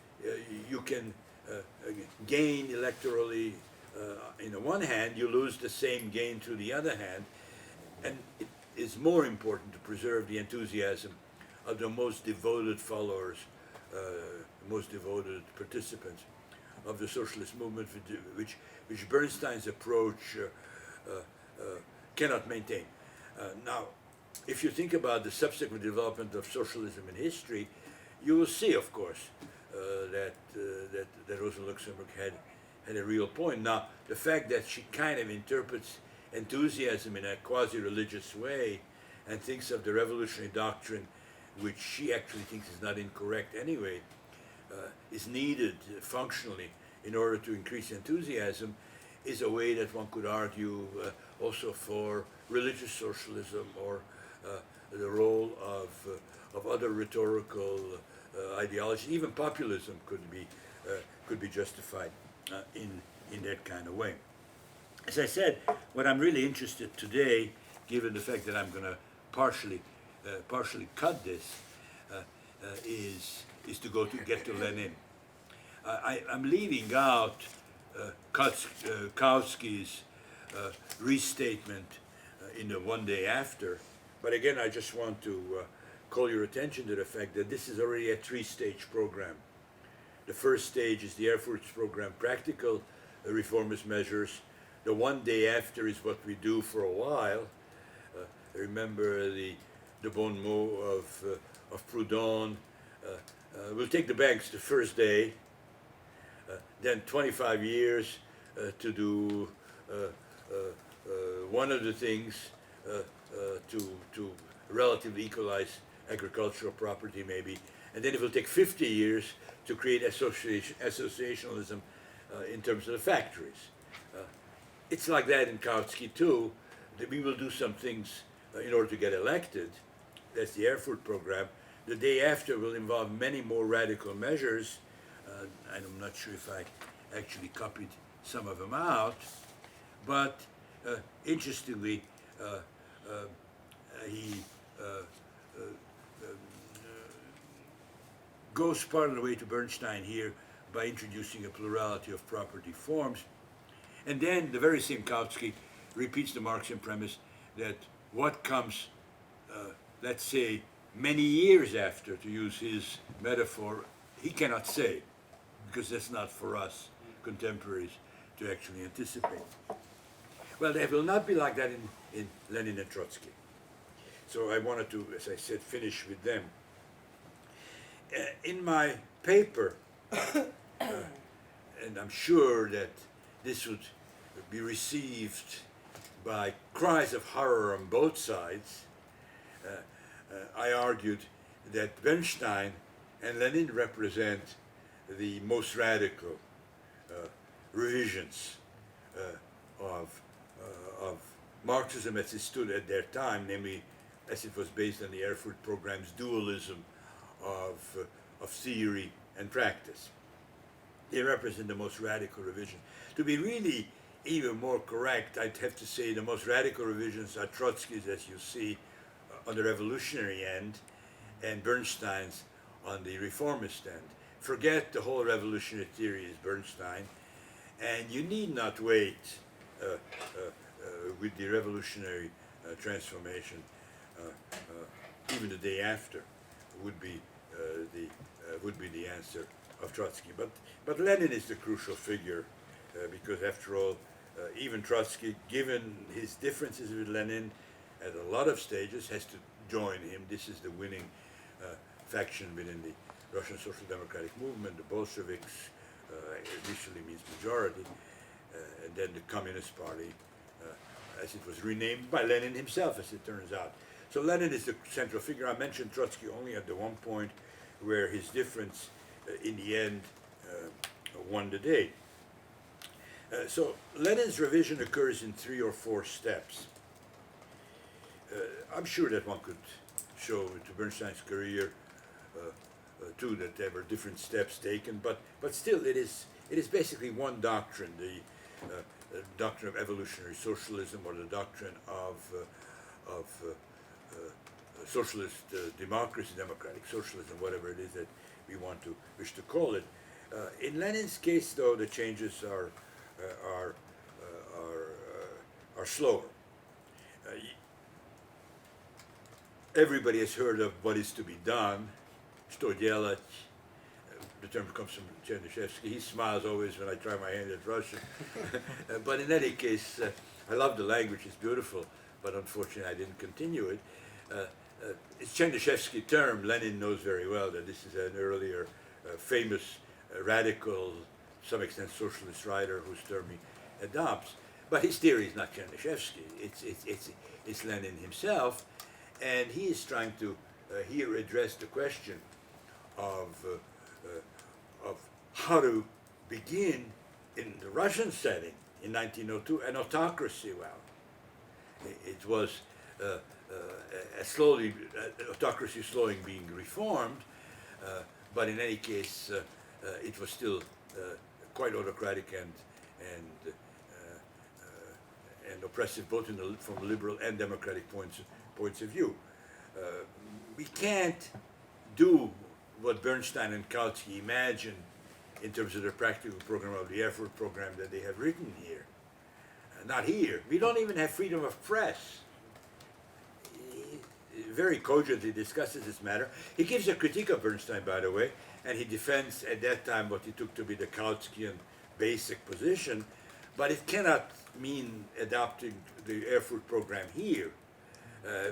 you can gain electorally in the one hand, you lose the same gain to the other hand. And it is more important to preserve the enthusiasm of the most devoted followers, most devoted participants of the socialist movement, which Bernstein's approach cannot maintain. Now, if you think about the subsequent development of socialism in history, you will see, of course, that Rosa Luxemburg had a real point. Now, the fact that she kind of interprets enthusiasm in a quasi-religious way and thinks of the revolutionary doctrine, which she actually thinks is not incorrect anyway, is needed functionally in order to increase enthusiasm, is a way that one could argue also for religious socialism or the role of other rhetorical ideologies. Even populism could be justified in that kind of way. As I said, what I'm really interested today, given the fact that I'm going to partially cut this, is to get to Lenin. I'm leaving out Kautsky's restatement in the one day after, but again, I just want to call your attention to the fact that this is already a three-stage program. The first stage is the Erfurt program, practical reformist measures. The one day after is what we do for a while. Remember the bon mot of Proudhon. We'll take the banks the first day, then 25 years to do one of the things to relatively equalize agricultural property maybe, and then it will take 50 years to create associationalism in terms of the factories. It's like that in Kautsky too, that we will do some things in order to get elected. That's the Erfurt program. The day after will involve many more radical measures. I'm not sure if I actually copied some of them out, but interestingly, he goes part of the way to Bernstein here by introducing a plurality of property forms. And then the very same Kautsky repeats the Marxian premise that what comes, let's say, many years after, to use his metaphor, he cannot say, because that's not for us contemporaries to actually anticipate. Well, it will not be like that in Lenin and Trotsky. So I wanted to, as I said, finish with them. In my paper, and I'm sure that this would be received by cries of horror on both sides, I argued that Bernstein and Lenin represent the most radical revisions of Marxism as it stood at their time, namely as it was based on the Erfurt program's dualism of theory and practice. They represent the most radical revision. To be really even more correct, I'd have to say the most radical revisions are Trotsky's, as you see, on the revolutionary end, and Bernstein's on the reformist end. Forget the whole revolutionary theory is Bernstein, and you need not wait with the revolutionary transformation. Even the day after would be the answer of Trotsky. But Lenin is the crucial figure because, after all, even Trotsky, given his differences with Lenin at a lot of stages, has to join him. This is the winning faction within the Russian Social Democratic movement. The Bolsheviks initially means majority, and then the Communist Party, as it was renamed by Lenin himself, as it turns out. So Lenin is the central figure. I mentioned Trotsky only at the one point where his difference, in the end, won the day. So Lenin's revision occurs in 3 or 4 steps. I'm sure that one could show to Bernstein's career too that there were different steps taken, but still it is basically one doctrine, the doctrine of evolutionary socialism, or the doctrine of socialist democracy, democratic socialism, whatever it is that we wish to call it. In Lenin's case, though, the changes are slower. Everybody has heard of what is to be done. Что делать? The term comes from Chernyshevsky. He smiles always when I try my hand at Russian. But in any case, I love the language, it's beautiful, but unfortunately I didn't continue it. It's Chernyshevsky term. Lenin knows very well that this is an earlier famous radical, to some extent socialist writer whose term he adopts. But his theory is not Chernyshevsky, it's Lenin himself, and he is trying to here address the question of how to begin in the Russian setting in 1902 an autocracy. Well, it was autocracy slowly being reformed, but in any case, it was still quite autocratic and oppressive, both from liberal and democratic points of view. We can't do what Bernstein and Kautsky imagine in terms of the practical program of the Erfurt program that they have written here. Not here. We don't even have freedom of press. He very cogently discusses this matter. He gives a critique of Bernstein, by the way, and he defends at that time what he took to be the Kautskyan basic position, but it cannot mean adopting the Erfurt program here.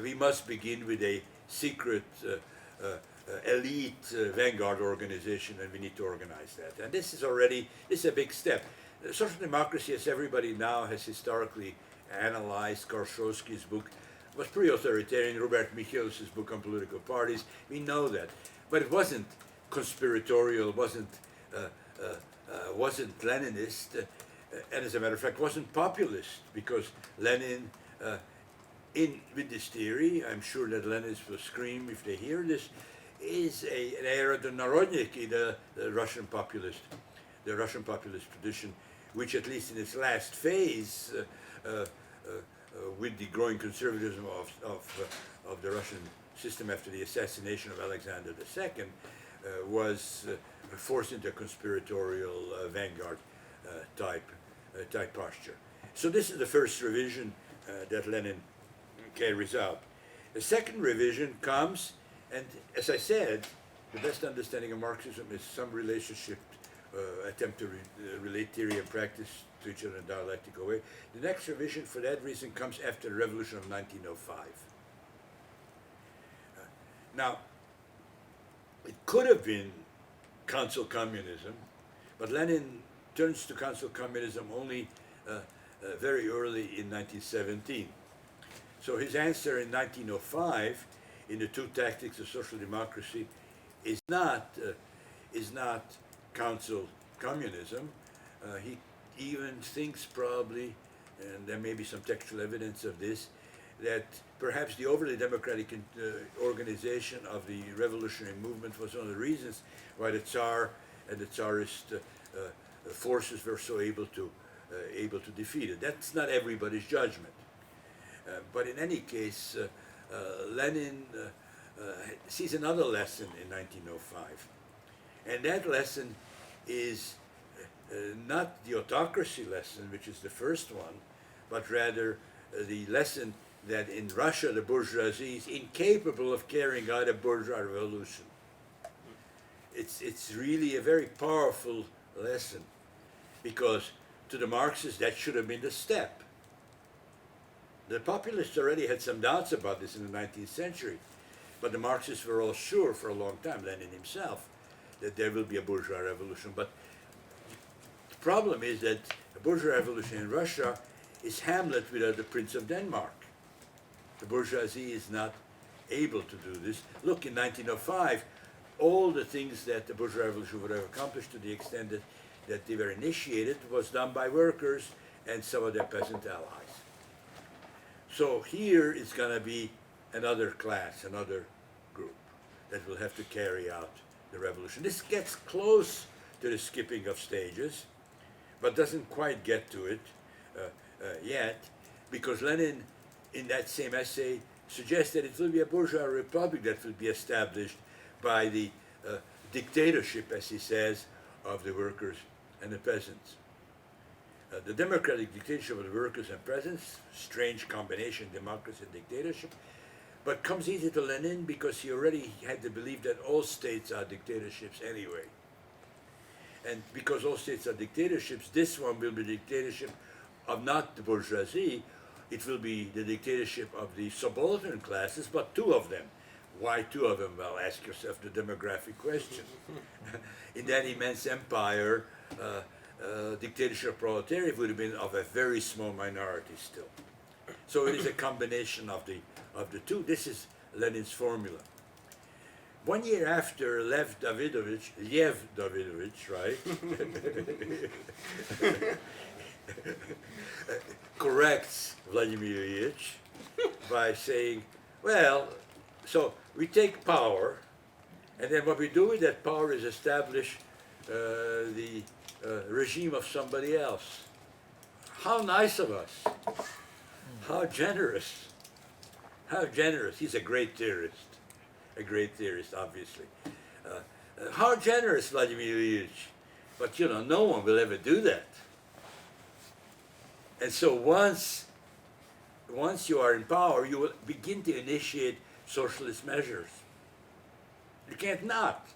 We must begin with a secret elite vanguard organization, and we need to organize that. And this is a big step. Social democracy, as everybody now has historically analyzed, Karszewski's book was pretty authoritarian, Robert Michels' book on political parties, we know that. But it wasn't conspiratorial, wasn't Leninist, and as a matter of fact, wasn't populist, because Lenin, with this theory, I'm sure that Leninists will scream if they hear this, is an era of the Narodniki, the Russian populist tradition, which at least in its last phase, with the growing conservatism of the Russian system after the assassination of Alexander II, was forced into a conspiratorial vanguard type posture. So this is the first revision that Lenin carries out. The second revision comes, and as I said, the best understanding of Marxism is some relationship, attempt to relate theory and practice to each other in a dialectical way. The next revision, for that reason, comes after the Revolution of 1905. Now, it could have been council communism, but Lenin turns to council communism only very early in 1917. So his answer in 1905, in the two tactics of social democracy, is not council communism. He even thinks probably, and there may be some textual evidence of this, that perhaps the overly democratic organization of the revolutionary movement was one of the reasons why the Tsar and the Tsarist forces were so able to defeat it. That's not everybody's judgment. But in any case, Lenin sees another lesson in 1905. And that lesson is not the autocracy lesson, which is the first one, but rather the lesson that in Russia the bourgeoisie is incapable of carrying out a bourgeois revolution. It's really a very powerful lesson, because to the Marxists that should have been the step. The populists already had some doubts about this in the 19th century, but the Marxists were all sure for a long time, Lenin himself, that there will be a bourgeois revolution. But the problem is that a bourgeois revolution in Russia is Hamlet without the Prince of Denmark. The bourgeoisie is not able to do this. Look, in 1905, all the things that the bourgeois revolution would have accomplished, to the extent that they were initiated, was done by workers and some of their peasant allies. So here is going to be another class, another group that will have to carry out the revolution. This gets close to the skipping of stages, but doesn't quite get to it yet, because Lenin, in that same essay, suggests that it will be a bourgeois republic that will be established by the dictatorship, as he says, of the workers and the peasants. The democratic dictatorship of the workers and peasants, strange combination, democracy and dictatorship, but comes easy to Lenin because he already had the belief that all states are dictatorships anyway. And because all states are dictatorships, this one will be the dictatorship of not the bourgeoisie, it will be the dictatorship of the subaltern classes, but two of them. Why two of them? Well, ask yourself the demographic question. In that immense empire, dictatorship of proletariat would have been of a very small minority still. So it is a combination of the two. This is Lenin's formula. 1 year after Lev Davidovich, right, corrects Vladimir Ilyich by saying, well, so we take power, and then what we do with that power is establish the regime of somebody else. How nice of us. How generous. How generous. He's a great theorist, obviously. How generous, Vladimir Ilyich. But, you know, no one will ever do that. And so once you are in power, you will begin to initiate socialist measures. You can't not.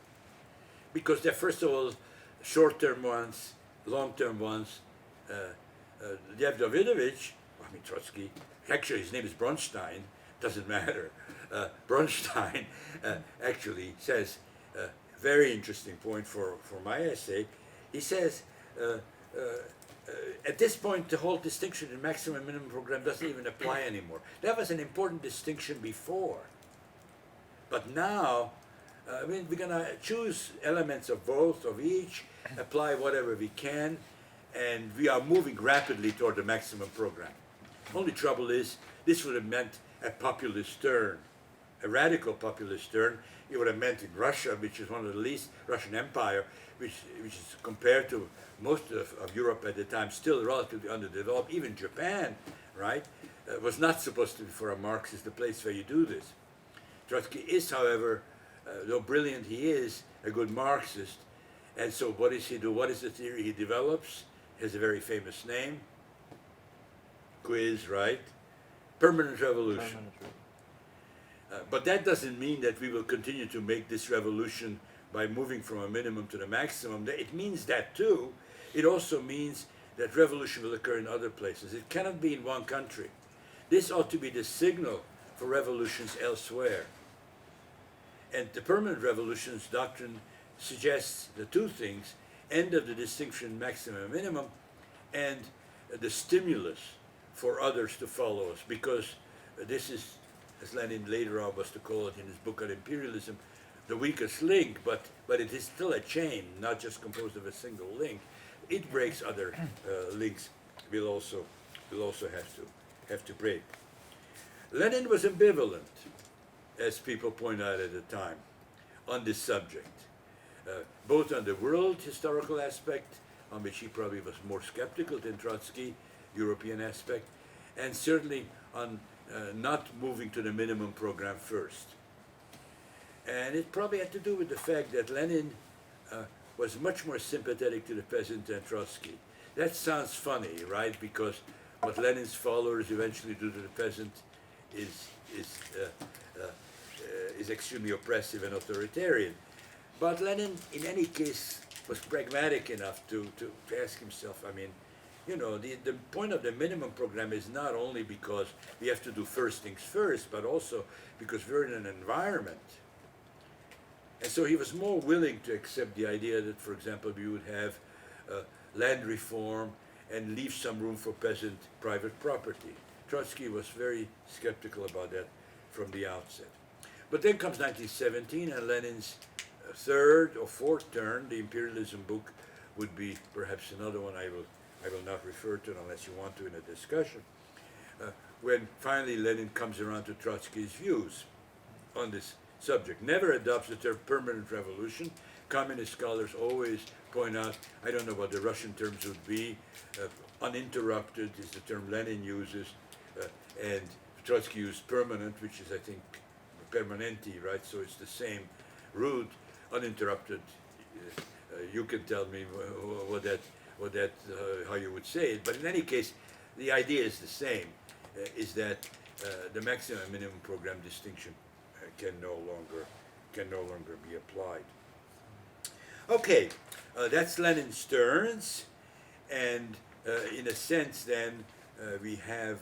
Because they're, first of all, short-term ones, long-term ones. Lev Davidovich, I mean Trotsky, actually his name is Bernstein, doesn't matter. Bernstein actually says, very interesting point for my essay, he says, at this point the whole distinction in maximum and minimum program doesn't even apply anymore. That was an important distinction before. But now, I mean, we're going to choose elements of both, of each, apply whatever we can, and we are moving rapidly toward the maximum program. Only trouble is, this would have meant a populist turn, a radical populist turn. It would have meant in Russia, which is one of the least, Russian Empire, which is compared to most of Europe at the time, still relatively underdeveloped. Even Japan, right, was not supposed to be, for a Marxist, the place where you do this. Trotsky is, however, though brilliant he is, a good Marxist. And so what does he do? What is the theory he develops? He has a very famous name. Quiz, right? Permanent revolution. But that doesn't mean that we will continue to make this revolution by moving from a minimum to the maximum. It means that too. It also means that revolution will occur in other places. It cannot be in one country. This ought to be the signal for revolutions elsewhere. And the permanent revolutions doctrine suggests the two things: end of the distinction maximum and minimum, and the stimulus for others to follow us, because this is, as Lenin later on was to call it in his book on imperialism, the weakest link, but it is still a chain, not just composed of a single link. It breaks other links. We'll also have to break. Lenin was ambivalent, as people point out at the time, on this subject, both on the world historical aspect on which he probably was more skeptical than Trotsky, European aspect, and certainly on not moving to the minimum program first. And it probably had to do with the fact that Lenin was much more sympathetic to the peasant than Trotsky. That sounds funny, right? Because what Lenin's followers eventually do to the peasant is extremely oppressive and authoritarian. But Lenin, in any case, was pragmatic enough to ask himself, I mean, you know, the point of the minimum program is not only because we have to do first things first, but also because we're in an environment. And so he was more willing to accept the idea that, for example, we would have land reform and leave some room for peasant private property. Trotsky was very skeptical about that from the outset. But then comes 1917, and Lenin's third or fourth turn. The imperialism book would be perhaps another one I will not refer to unless you want to in a discussion. When finally Lenin comes around to Trotsky's views on this subject, never adopts the term permanent revolution. Communist scholars always point out, I don't know what the Russian terms would be, uninterrupted is the term Lenin uses, and Trotsky used permanent, which is, I think, permanenti, right? So it's the same root, uninterrupted. You can tell me how you would say it, but in any case, the idea is the same, is that the maximum and minimum program distinction can no longer be applied. Okay, that's Lenin's turns, and in a sense, then we have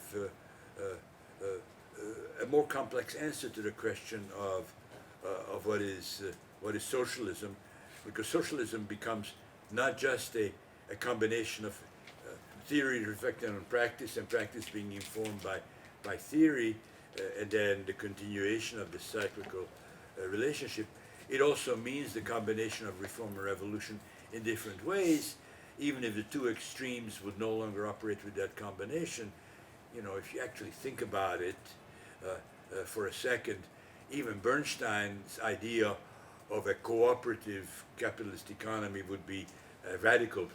a more complex answer to the question of what is socialism, because socialism becomes not just a combination of theory reflected on practice and practice being informed by theory, and then the continuation of the cyclical relationship. It also means the combination of reform and revolution in different ways, even if the two extremes would no longer operate with that combination. You know, if you actually think about it for a second, even Bernstein's idea of a cooperative capitalist economy would be a radical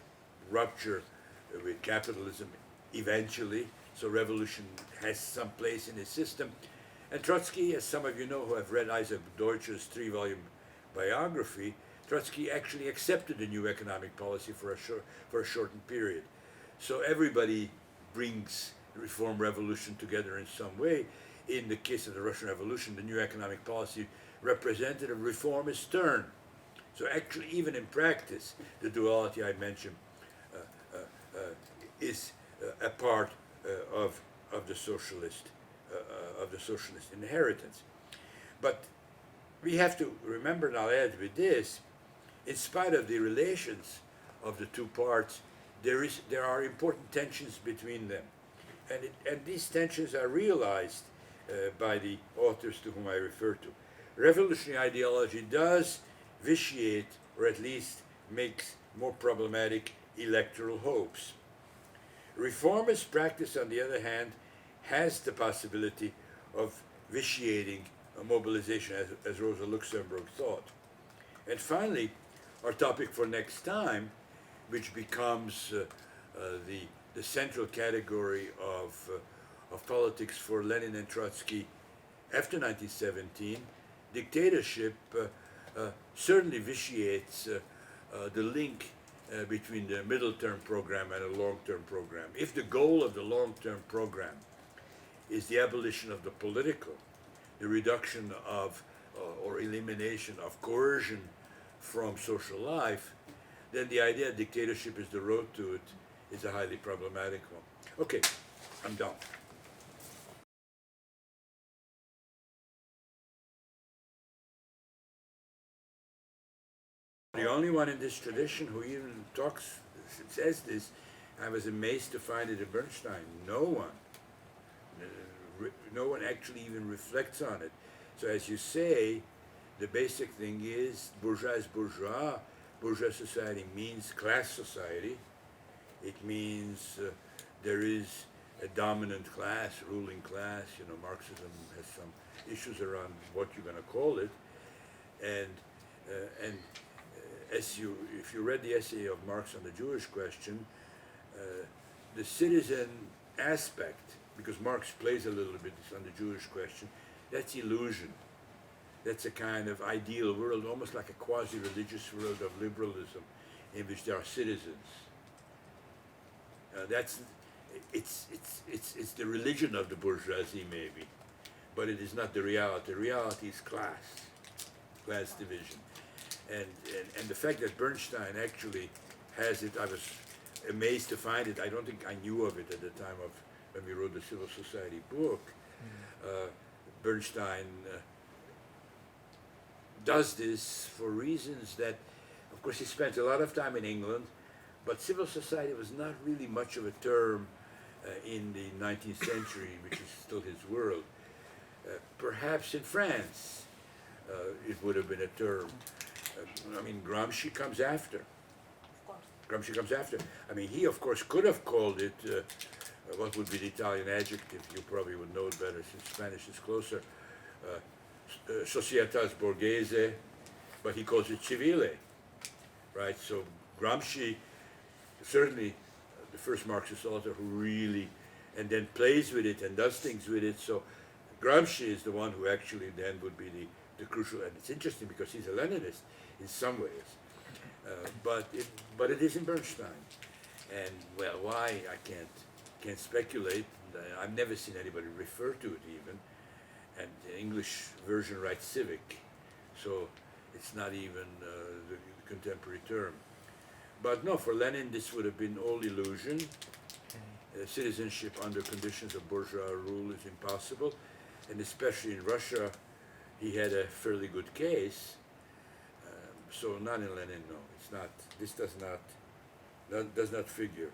rupture with capitalism eventually. So revolution has some place in his system. And Trotsky, as some of you know who have read Isaac Deutscher's 3-volume biography, Trotsky actually accepted the new economic policy for a shortened period. So everybody brings reform revolution together in some way. In the case of the Russian Revolution, the new economic policy represented a reformist turn. So actually, even in practice, the duality I mentioned is a part of the socialist inheritance. But we have to remember, and I'll add with this, in spite of the relations of the two parts, there are important tensions between them. And these tensions are realized by the authors to whom I refer to. Revolutionary ideology does vitiate, or at least makes more problematic, electoral hopes. Reformist practice, on the other hand, has the possibility of vitiating a mobilization, as Rosa Luxemburg thought. And finally, our topic for next time, which becomes the central category of politics for Lenin and Trotsky after 1917, dictatorship certainly vitiates the link between the middle-term program and a long-term program. If the goal of the long-term program is the abolition of the political, the reduction of or elimination of coercion from social life, then the idea that dictatorship is the road to it is a highly problematic one. Okay, I'm done. The only one in this tradition who even says this, I was amazed to find it in Bernstein. No one actually even reflects on it. So as you say, the basic thing is bourgeois is bourgeois. Bourgeois society means class society. It means there is a dominant class, ruling class. You know, Marxism has some issues around what you're going to call it, if you read the essay of Marx on the Jewish question, the citizen aspect, because Marx plays a little bit on the Jewish question, that's illusion. That's a kind of ideal world, almost like a quasi-religious world of liberalism, in which there are citizens. It's the religion of the bourgeoisie, maybe, but it is not the reality. The reality is class division. And the fact that Bernstein actually has it, I was amazed to find it. I don't think I knew of it at the time of when we wrote the Civil Society book. Bernstein does this for reasons that, of course, he spent a lot of time in England, but civil society was not really much of a term in the 19th century, which is still his world. Perhaps in France it would have been a term. I mean, Gramsci comes after. Gramsci comes after. I mean, he, of course, could have called it, what would be the Italian adjective? You probably would know it better since Spanish is closer. Societas borghese, but he calls it civile, right? So Gramsci, certainly the first Marxist author who really, and then plays with it and does things with it. So Gramsci is the one who actually then would be the crucial, and it's interesting because he's a Leninist in some ways, but it is in Bernstein, and well, why I can't speculate. I've never seen anybody refer to it even, and the English version writes civic, so it's not even the contemporary term. But no, for Lenin this would have been all illusion. Citizenship under conditions of bourgeois rule is impossible, and especially in Russia, he had a fairly good case. So not in Lenin, no, it's not. This does not figure.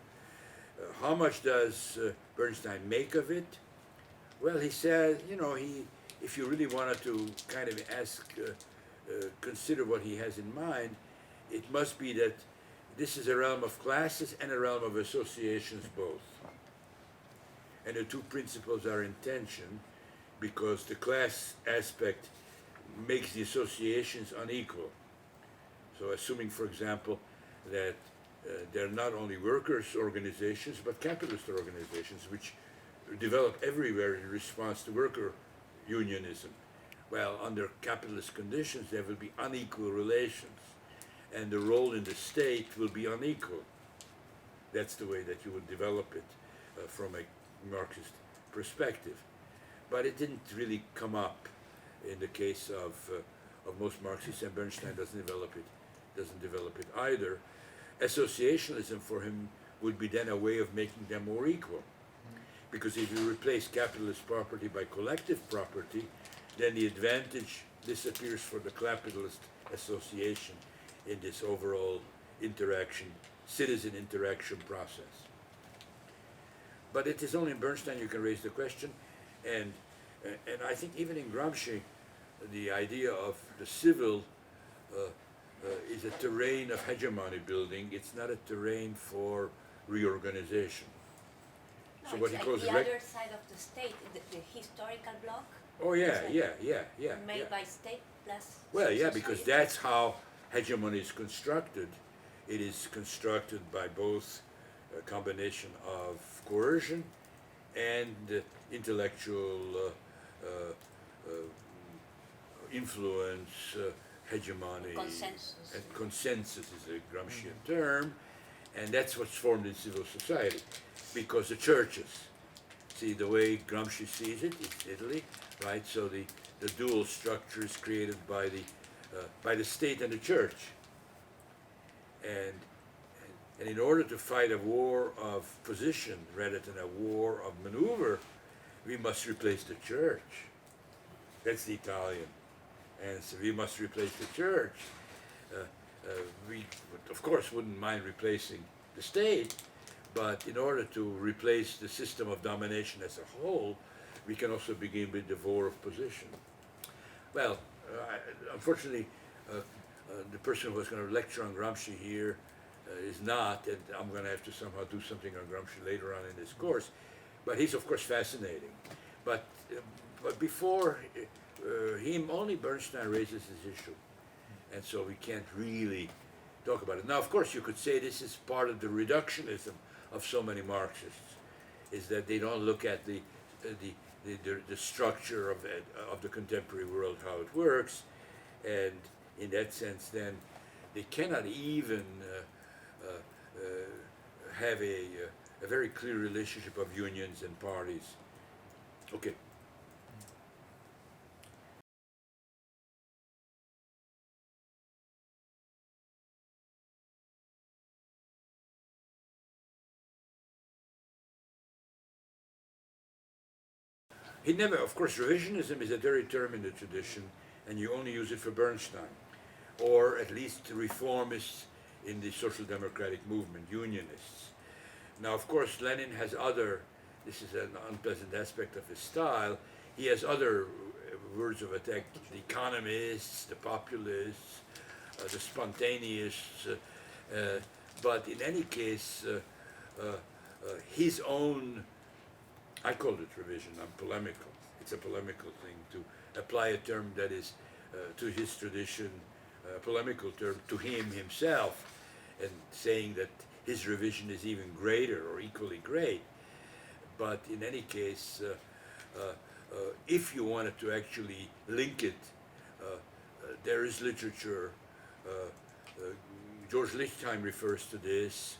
How much does Bernstein make of it? Well, he said, you know, if you really wanted to kind of consider what he has in mind, it must be that this is a realm of classes and a realm of associations both. And the two principles are in tension because the class aspect makes the associations unequal. So assuming, for example, that they're not only workers' organizations, but capitalist organizations, which develop everywhere in response to worker unionism. Well, under capitalist conditions, there will be unequal relations, and the role in the state will be unequal. That's the way that you would develop it from a Marxist perspective. But it didn't really come up in the case of most Marxists, and Bernstein doesn't develop it either. Associationalism for him would be then a way of making them more equal. Because if you replace capitalist property by collective property, then the advantage disappears for the capitalist association in this overall interaction, citizen interaction process. But it is only in Bernstein you can raise the question, and I think even in Gramsci, the idea of the civil is a terrain of hegemony building. It's not a terrain for reorganization. No, So what he like calls the other side of the state, the historical block. Oh yeah, Made by state plus. Well, yeah, society. because that's how hegemony is constructed. It is constructed by both a combination of coercion and intellectual influence, hegemony. Consensus. And consensus is a Gramscian term, and that's what's formed in civil society. Because the churches, see the way Gramsci sees it, it's Italy, right? So the dual structure is created by the state and the church. And in order to fight a war of position rather than a war of maneuver, we must replace the church. That's the Italian answer. We must replace the church. We, of course, wouldn't mind replacing the state, but in order to replace the system of domination as a whole, we can also begin with the war of position. Well, unfortunately, the person who was going to lecture on Gramsci here is not, and I'm going to have to somehow do something on Gramsci later on in this course. But he's, of course, fascinating. But before him, only Bernstein raises this issue. And so we can't really talk about it. Now, of course, you could say this is part of the reductionism of so many Marxists, is that they don't look at the structure of the contemporary world, how it works, and in that sense, then they cannot even have a very clear relationship of unions and parties. Okay. He never, of course, revisionism is a dirty term in the tradition, and you only use it for Bernstein, or at least reformists in the social democratic movement, unionists. Now, of course, Lenin has other, this is an unpleasant aspect of his style, he has other words of attack, the economists, the populists, the spontaneists, but in any case, his own, I call it revision, I'm polemical. It's a polemical thing to apply a term that is to his tradition, a polemical term to him himself, and saying that his revision is even greater or equally great. But in any case, if you wanted to actually link it, there is literature. George Lichtheim refers to this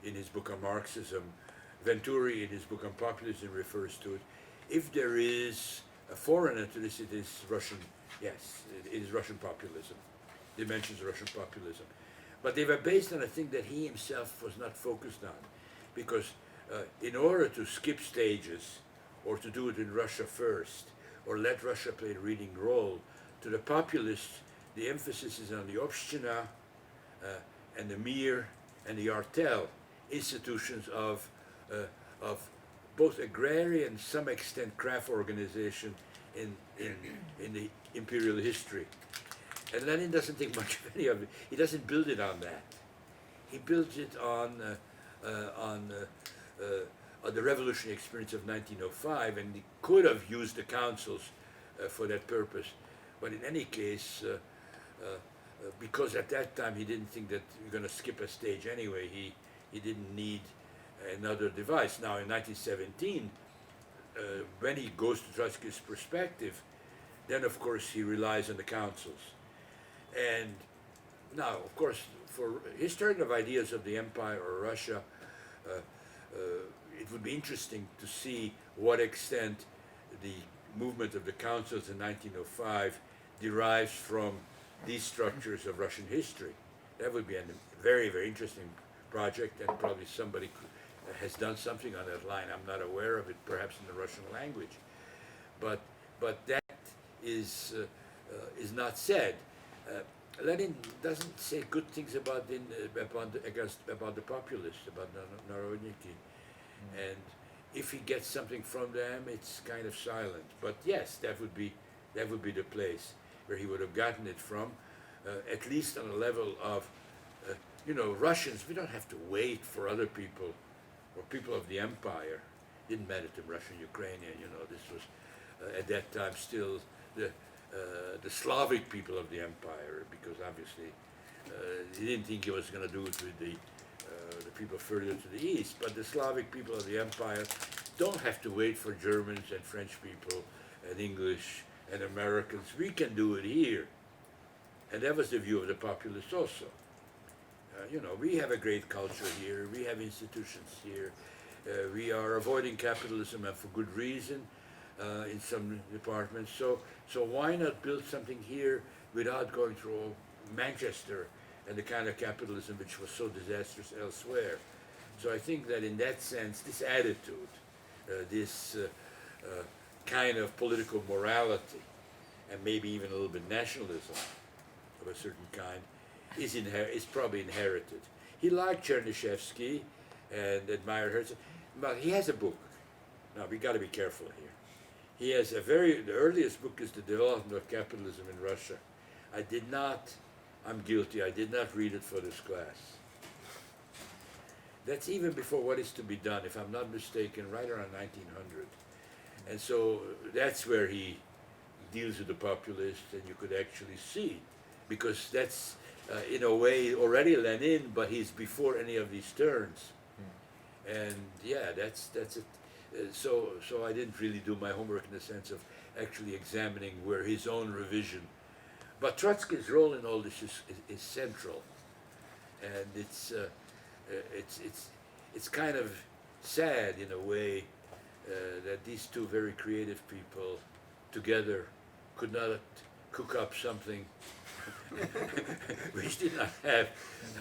in his book on Marxism. Venturi, in his book on populism, refers to it. If there is a foreigner to this, it is Russian, yes, it is Russian populism, dimensions of Russian populism. But they were based on a thing that he himself was not focused on, because in order to skip stages, or to do it in Russia first, or let Russia play the leading role, to the populists, the emphasis is on the Obshchina and the Mir and the Artel, institutions of both agrarian, some extent craft organization in the imperial history. And Lenin doesn't think much of any of it. He doesn't build it on that. He builds it on the revolutionary experience of 1905, and he could have used the councils for that purpose. But in any case, because at that time he didn't think that you're going to skip a stage anyway, he didn't need another device. Now in 1917, when he goes to Trotsky's perspective, then of course he relies on the councils. And now, of course, for historian of ideas of the empire or Russia, it would be interesting to see what extent the movement of the councils in 1905 derives from these structures of Russian history. That would be a very, very interesting project, and probably somebody has done something on that line. I'm not aware of it, perhaps in the Russian language. But that is not said. Lenin doesn't say good things about the populists, about Narodniki. And if he gets something from them, it's kind of silent. But yes, that would be the place where he would have gotten it from, at least on a level of, Russians, we don't have to wait for other people or people of the empire. Didn't matter to Russian, Ukrainian, this was at that time still the Slavic people of the empire, because obviously he didn't think he was going to do it with the people further to the east. But the Slavic people of the empire don't have to wait for Germans and French people and English and Americans. We can do it here. And that was the view of the populists also. We have a great culture here. We have institutions here. We are avoiding capitalism, and for good reason, in some departments. So why not build something here without going through Manchester and the kind of capitalism which was so disastrous elsewhere? So I think that in that sense, this attitude, this kind of political morality, and maybe even a little bit nationalism of a certain kind, is probably inherited. He liked Chernyshevsky and admired Herzl, but he has a book. Now we got to be careful here. He has the earliest book is The Development of Capitalism in Russia. I'm guilty, I did not read it for this class. That's even before What Is to Be Done, if I'm not mistaken, right around 1900. And so that's where he deals with the populists, and you could actually see, because that's in a way already Lenin, but he's before any of these turns. And yeah, that's it. So I didn't really do my homework in the sense of actually examining where his own revision. But Trotsky's role in all this is central, and it's kind of sad in a way that these two very creative people together could not cook up something which did not have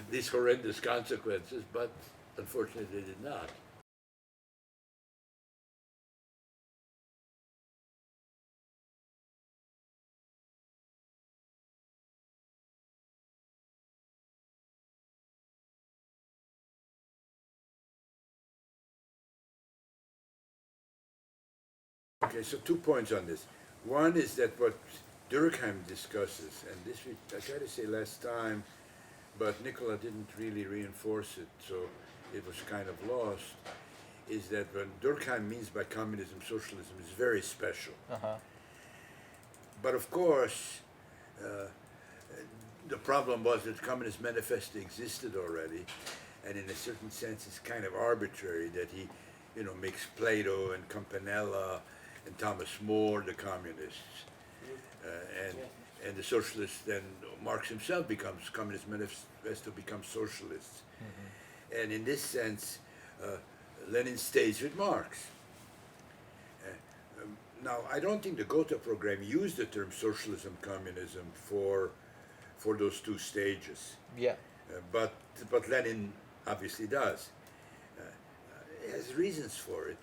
these horrendous consequences, but unfortunately they did not. Okay, so 2 points on this. One is that what Durkheim discusses, and this I tried to say last time, but Nicola didn't really reinforce it, so it was kind of lost, is that what Durkheim means by communism, socialism is very special. But of course, the problem was that Communist Manifesto existed already, and in a certain sense it's kind of arbitrary that he, makes Plato and Campanella and Thomas More the communists, and the socialists. Then Marx himself becomes Communist Manifesto becomes socialists, and in this sense, Lenin stays with Marx. Now, I don't think the Gotha program used the term socialism, communism for those two stages. Yeah. But Lenin obviously does. He has reasons for it,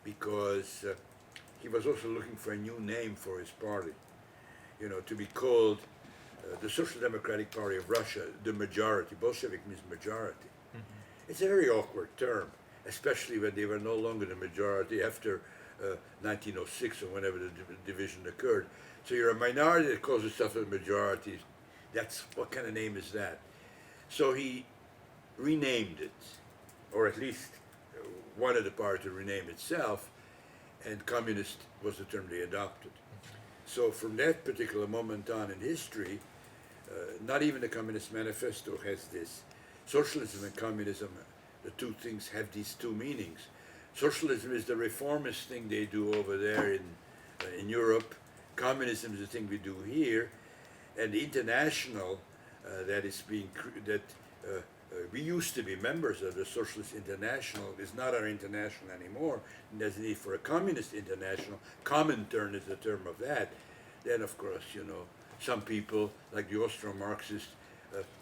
because he was also looking for a new name for his party, to be called the Social Democratic Party of Russia, the majority. Bolshevik means majority. It's a very awkward term, especially when they were no longer the majority after 1906 or whenever the division occurred. So you're a minority that calls itself a majority. That's what kind of name is that? So he renamed it, or at least wanted the party to rename itself, and communist was the term they adopted. So from that particular moment on in history, not even the Communist Manifesto has this. Socialism and communism, the two things have these two meanings. Socialism is the reformist thing they do over there in Europe. Communism is the thing we do here, and the international we used to be members of the Socialist International is not our international anymore. And there's a need for a communist international. Comintern is the term of that. Then, of course, some people, like the Austro-Marxists,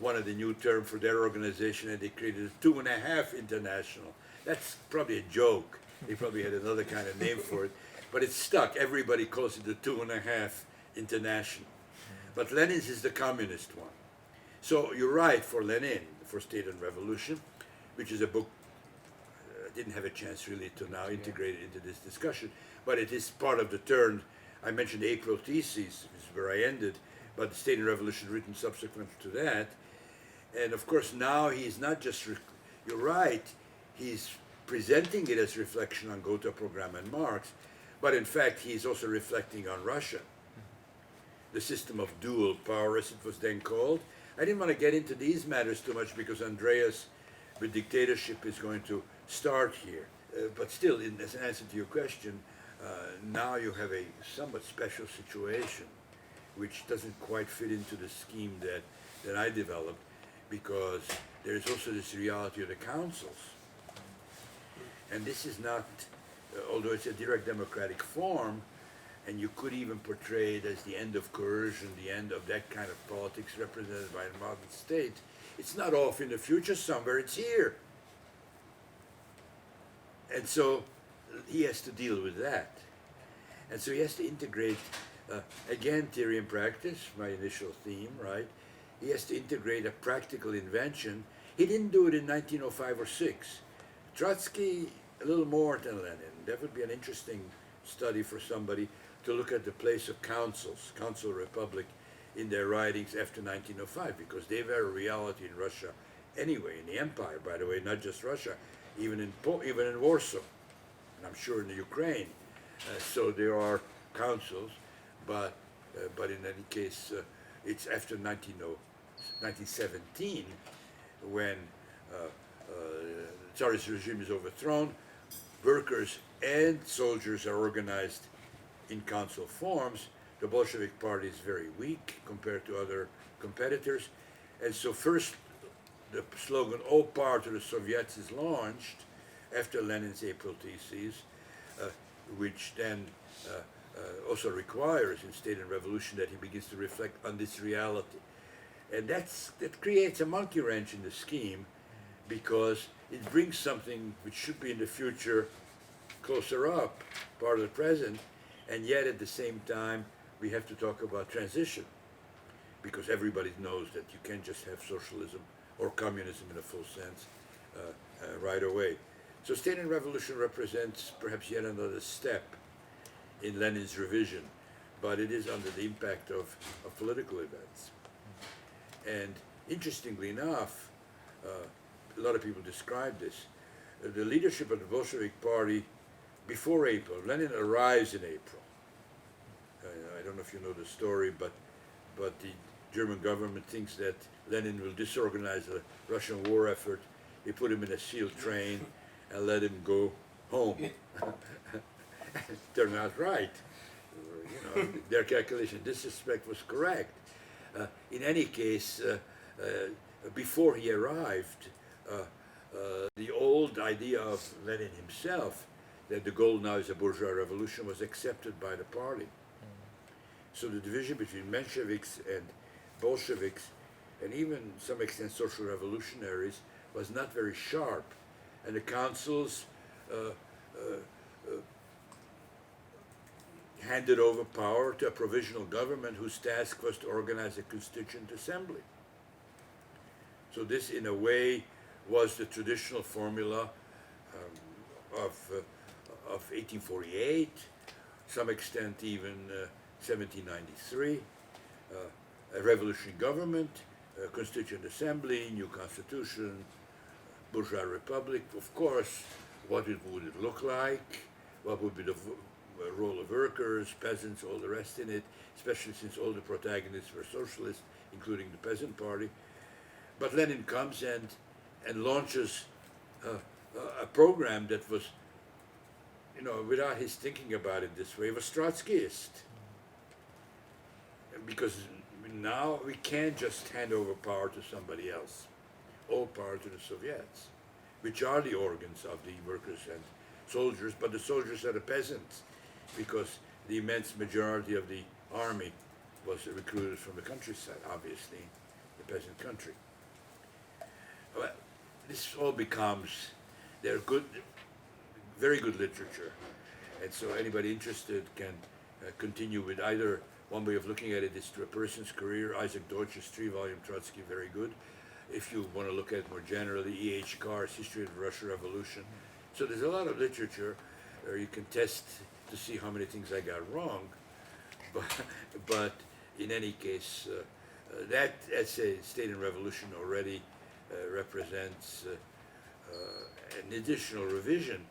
wanted a new term for their organization, and they created a 2.5 international. That's probably a joke. They probably had another kind of name for it. But it's stuck. Everybody calls it the 2.5 international. But Lenin's is the communist one. So you're right, for Lenin, for State and Revolution, which is a book I didn't have a chance really to now integrate it into this discussion, but it is part of the turn. I mentioned the April thesis, which is where I ended, but the State and Revolution written subsequent to that. And of course now he's not just, you're right, he's presenting it as reflection on Gotha program and Marx, but in fact he's also reflecting on Russia, the system of dual power as it was then called. I didn't want to get into these matters too much because Andreas with dictatorship is going to start here. But still, as an answer to your question, now you have a somewhat special situation which doesn't quite fit into the scheme that I developed, because there's also this reality of the councils. And this is not, although it's a direct democratic form, and you could even portray it as the end of coercion, the end of that kind of politics represented by a modern state. It's not off in the future somewhere, it's here. And so he has to deal with that. And so he has to integrate, again, theory and practice, my initial theme, right? He has to integrate a practical invention. He didn't do it in 1905 or 6. Trotsky, a little more than Lenin. That would be an interesting study for somebody to look at the place of councils, council republic, in their writings after 1905, because they were a reality in Russia anyway, in the empire, by the way, not just Russia, even in Warsaw, and I'm sure in the Ukraine. So there are councils, but in any case, it's after 1905. 1917, when Tsarist regime is overthrown, workers and soldiers are organized in council forms. The Bolshevik party is very weak compared to other competitors. And so first the slogan, "All power to the Soviets," is launched after Lenin's April theses, which then also requires in State and Revolution that he begins to reflect on this reality. And that creates a monkey wrench in the scheme, because it brings something which should be in the future closer up, part of the present, and yet at the same time we have to talk about transition, because everybody knows that you can't just have socialism or communism in a full sense right away. So State and Revolution represents perhaps yet another step in Lenin's revision, but it is under the impact of political events. And interestingly enough, a lot of people describe this, the leadership of the Bolshevik Party before April, Lenin arrives in April. I don't know if you know the story, but the German government thinks that Lenin will disorganize the Russian war effort. They put him in a sealed train and let him go home. Turned out right. You know, their calculation in this respect was correct. In any case, before he arrived, the old idea of Lenin himself, that the goal now is a bourgeois revolution, was accepted by the party. So the division between Mensheviks and Bolsheviks, and even to some extent social revolutionaries, was not very sharp. And the councils handed over power to a provisional government whose task was to organize a constituent assembly. So this, in a way, was the traditional formula of 1848, some extent even 1793, a revolutionary government, a constituent assembly, new constitution, bourgeois republic. Of course, what would it look like? What would be the role of workers, peasants, all the rest in it, especially since all the protagonists were socialists, including the peasant party. But Lenin comes and launches a program that was, you know, without his thinking about it this way, was Trotskyist. Because now we can't just hand over power to somebody else. All power to the Soviets, which are the organs of the workers and soldiers, but the soldiers are the peasants, because the immense majority of the army was recruited from the countryside, obviously, the peasant country. Well, this all becomes, they're good, very good literature, and so anybody interested can continue with either. One way of looking at it is through a person's career. Isaac Deutsch's 3-volume Trotsky, very good. If you want to look at it more generally, E.H. Carr's History of the Russian Revolution. So there's a lot of literature, or you can test to see how many things I got wrong. But in any case, that essay, State and Revolution, already represents an additional revision.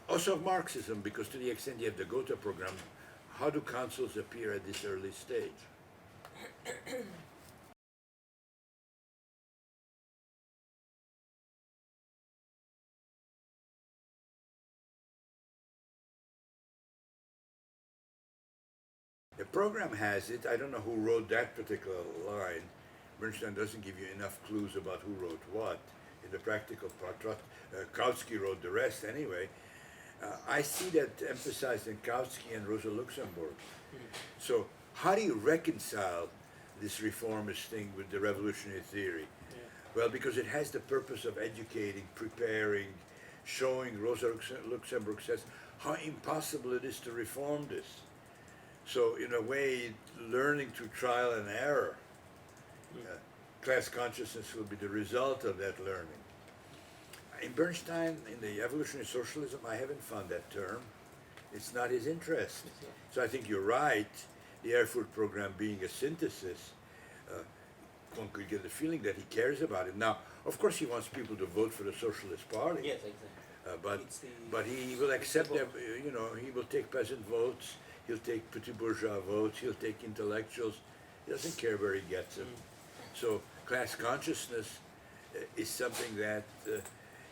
Also of Marxism, because to the extent you have the Gotha program, how do councils appear at this early stage? The program has it. I don't know who wrote that particular line. Bernstein doesn't give you enough clues about who wrote what. In the practical part, Kautsky wrote the rest anyway. I see that emphasized in Kautsky and Rosa Luxemburg. So how do you reconcile this reformist thing with the revolutionary theory? Yeah. Well, because it has the purpose of educating, preparing, showing. Rosa Luxemburg says how impossible it is to reform this. So in a way, learning through trial and error. Class consciousness will be the result of that learning. In Bernstein, in the Evolutionary Socialism, I haven't found that term. It's not his interest. So I think you're right. The Erfurt program being a synthesis, one could get the feeling that he cares about it. Now, of course, he wants people to vote for the Socialist Party. Yes, exactly. But he will accept them. You know, he will take peasant votes. He'll take petit bourgeois votes. He'll take intellectuals. He doesn't care where he gets them. So class consciousness is something that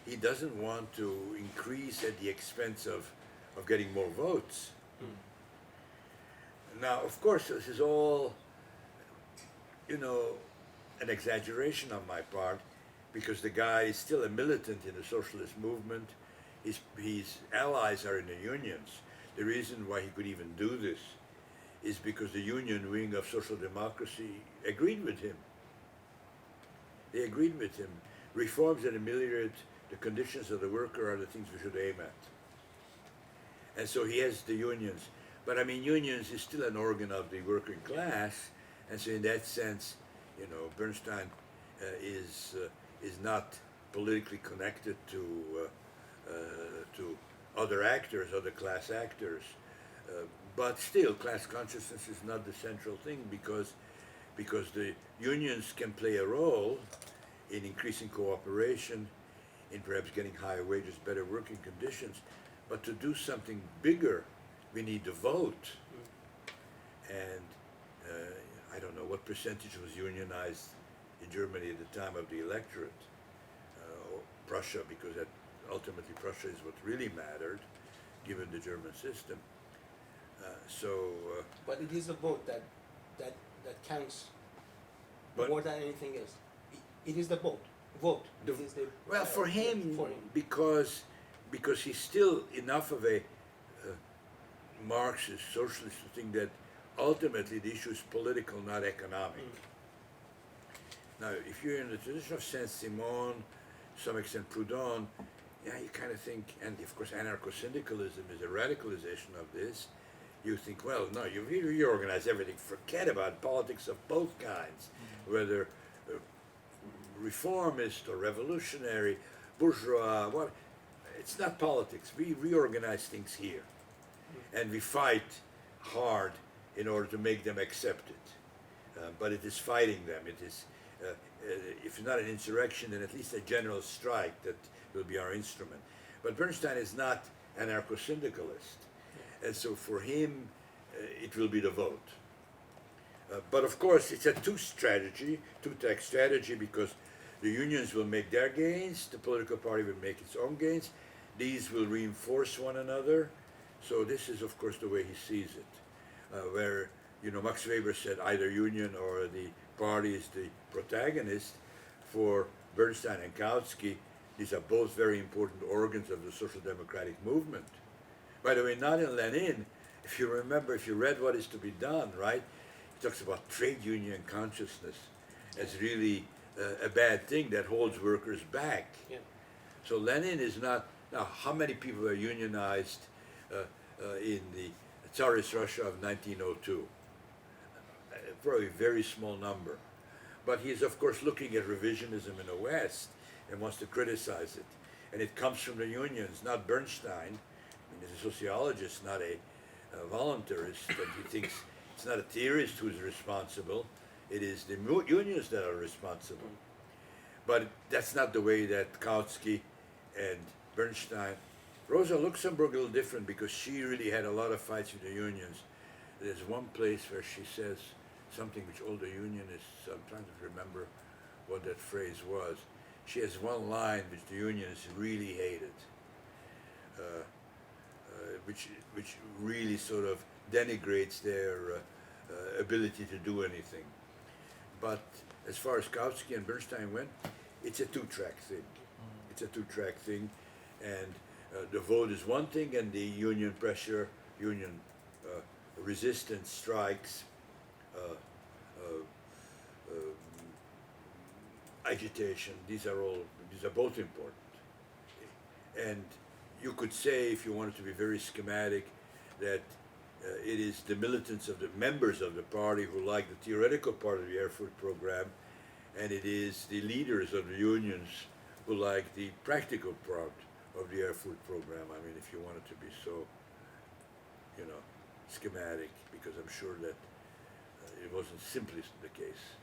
he doesn't want to increase at the expense of getting more votes. Now, of course, this is all, an exaggeration on my part, because the guy is still a militant in the socialist movement. His allies are in the unions. The reason why he could even do this is because the union wing of social democracy agreed with him. They agreed with him. Reforms that ameliorate the conditions of the worker are the things we should aim at. And so he has the unions. But I mean, unions is still an organ of the working class, and so in that sense, Bernstein is not politically connected to other actors, other class actors. But still, class consciousness is not the central thing, because the unions can play a role in increasing cooperation, in perhaps getting higher wages, better working conditions. But to do something bigger, we need the vote. And I don't know what percentage was unionized in Germany at the time of the electorate, or Prussia, because ultimately Prussia is what really mattered, given the German system. But it is a vote that counts more than anything else. It is the vote. For him, because he's still enough of a Marxist socialist to think that ultimately the issue is political, not economic. Now, if you're in the tradition of Saint-Simon, to some extent Proudhon, you kind of think, and of course anarcho-syndicalism is a radicalization of this. You think, well, no, you reorganize everything. Forget about politics of both kinds, whether reformist or revolutionary, bourgeois, what. It's not politics. We reorganize things here, and we fight hard in order to make them accept it. But it is fighting them. It is, if not an insurrection, then at least a general strike that will be our instrument. But Bernstein is not anarcho-syndicalist, and so for him, it will be the vote. But of course, it's a two-tack strategy, because the unions will make their gains, the political party will make its own gains. These will reinforce one another. So this is, of course, the way he sees it, where, Max Weber said either union or the party is the protagonist. For Bernstein and Kautsky, these are both very important organs of the social democratic movement. By the way, not in Lenin, if you read What is to be Done, right? He talks about trade union consciousness as really a bad thing that holds workers back. Yeah. So Lenin is not. Now, how many people were unionized in the Tsarist Russia of 1902? Probably a very small number. But he's, of course, looking at revisionism in the West and wants to criticize it. And it comes from the unions, not Bernstein. I mean, he's a sociologist, not a voluntarist, and he thinks it's not a theorist who's responsible, it is the unions that are responsible. But that's not the way that Kautsky and Bernstein. Rosa Luxemburg a little different, because she really had a lot of fights with the unions. There's one place where she says something which all the unionists, I'm trying to remember what that phrase was. She has one line which the unionists really hated, which really sort of denigrates their ability to do anything. But as far as Kautsky and Bernstein went, it's a two-track thing. It's a two-track thing, and the vote is one thing, and the union pressure, union resistance, strikes, agitation, these are both important. And you could say, if you wanted to be very schematic, that it is the militants of the members of the party who like the theoretical part of the Erfurt program, and it is the leaders of the unions who like the practical part of the Erfurt program. I mean, if you wanted to be so, schematic, because I'm sure that it wasn't simply the case.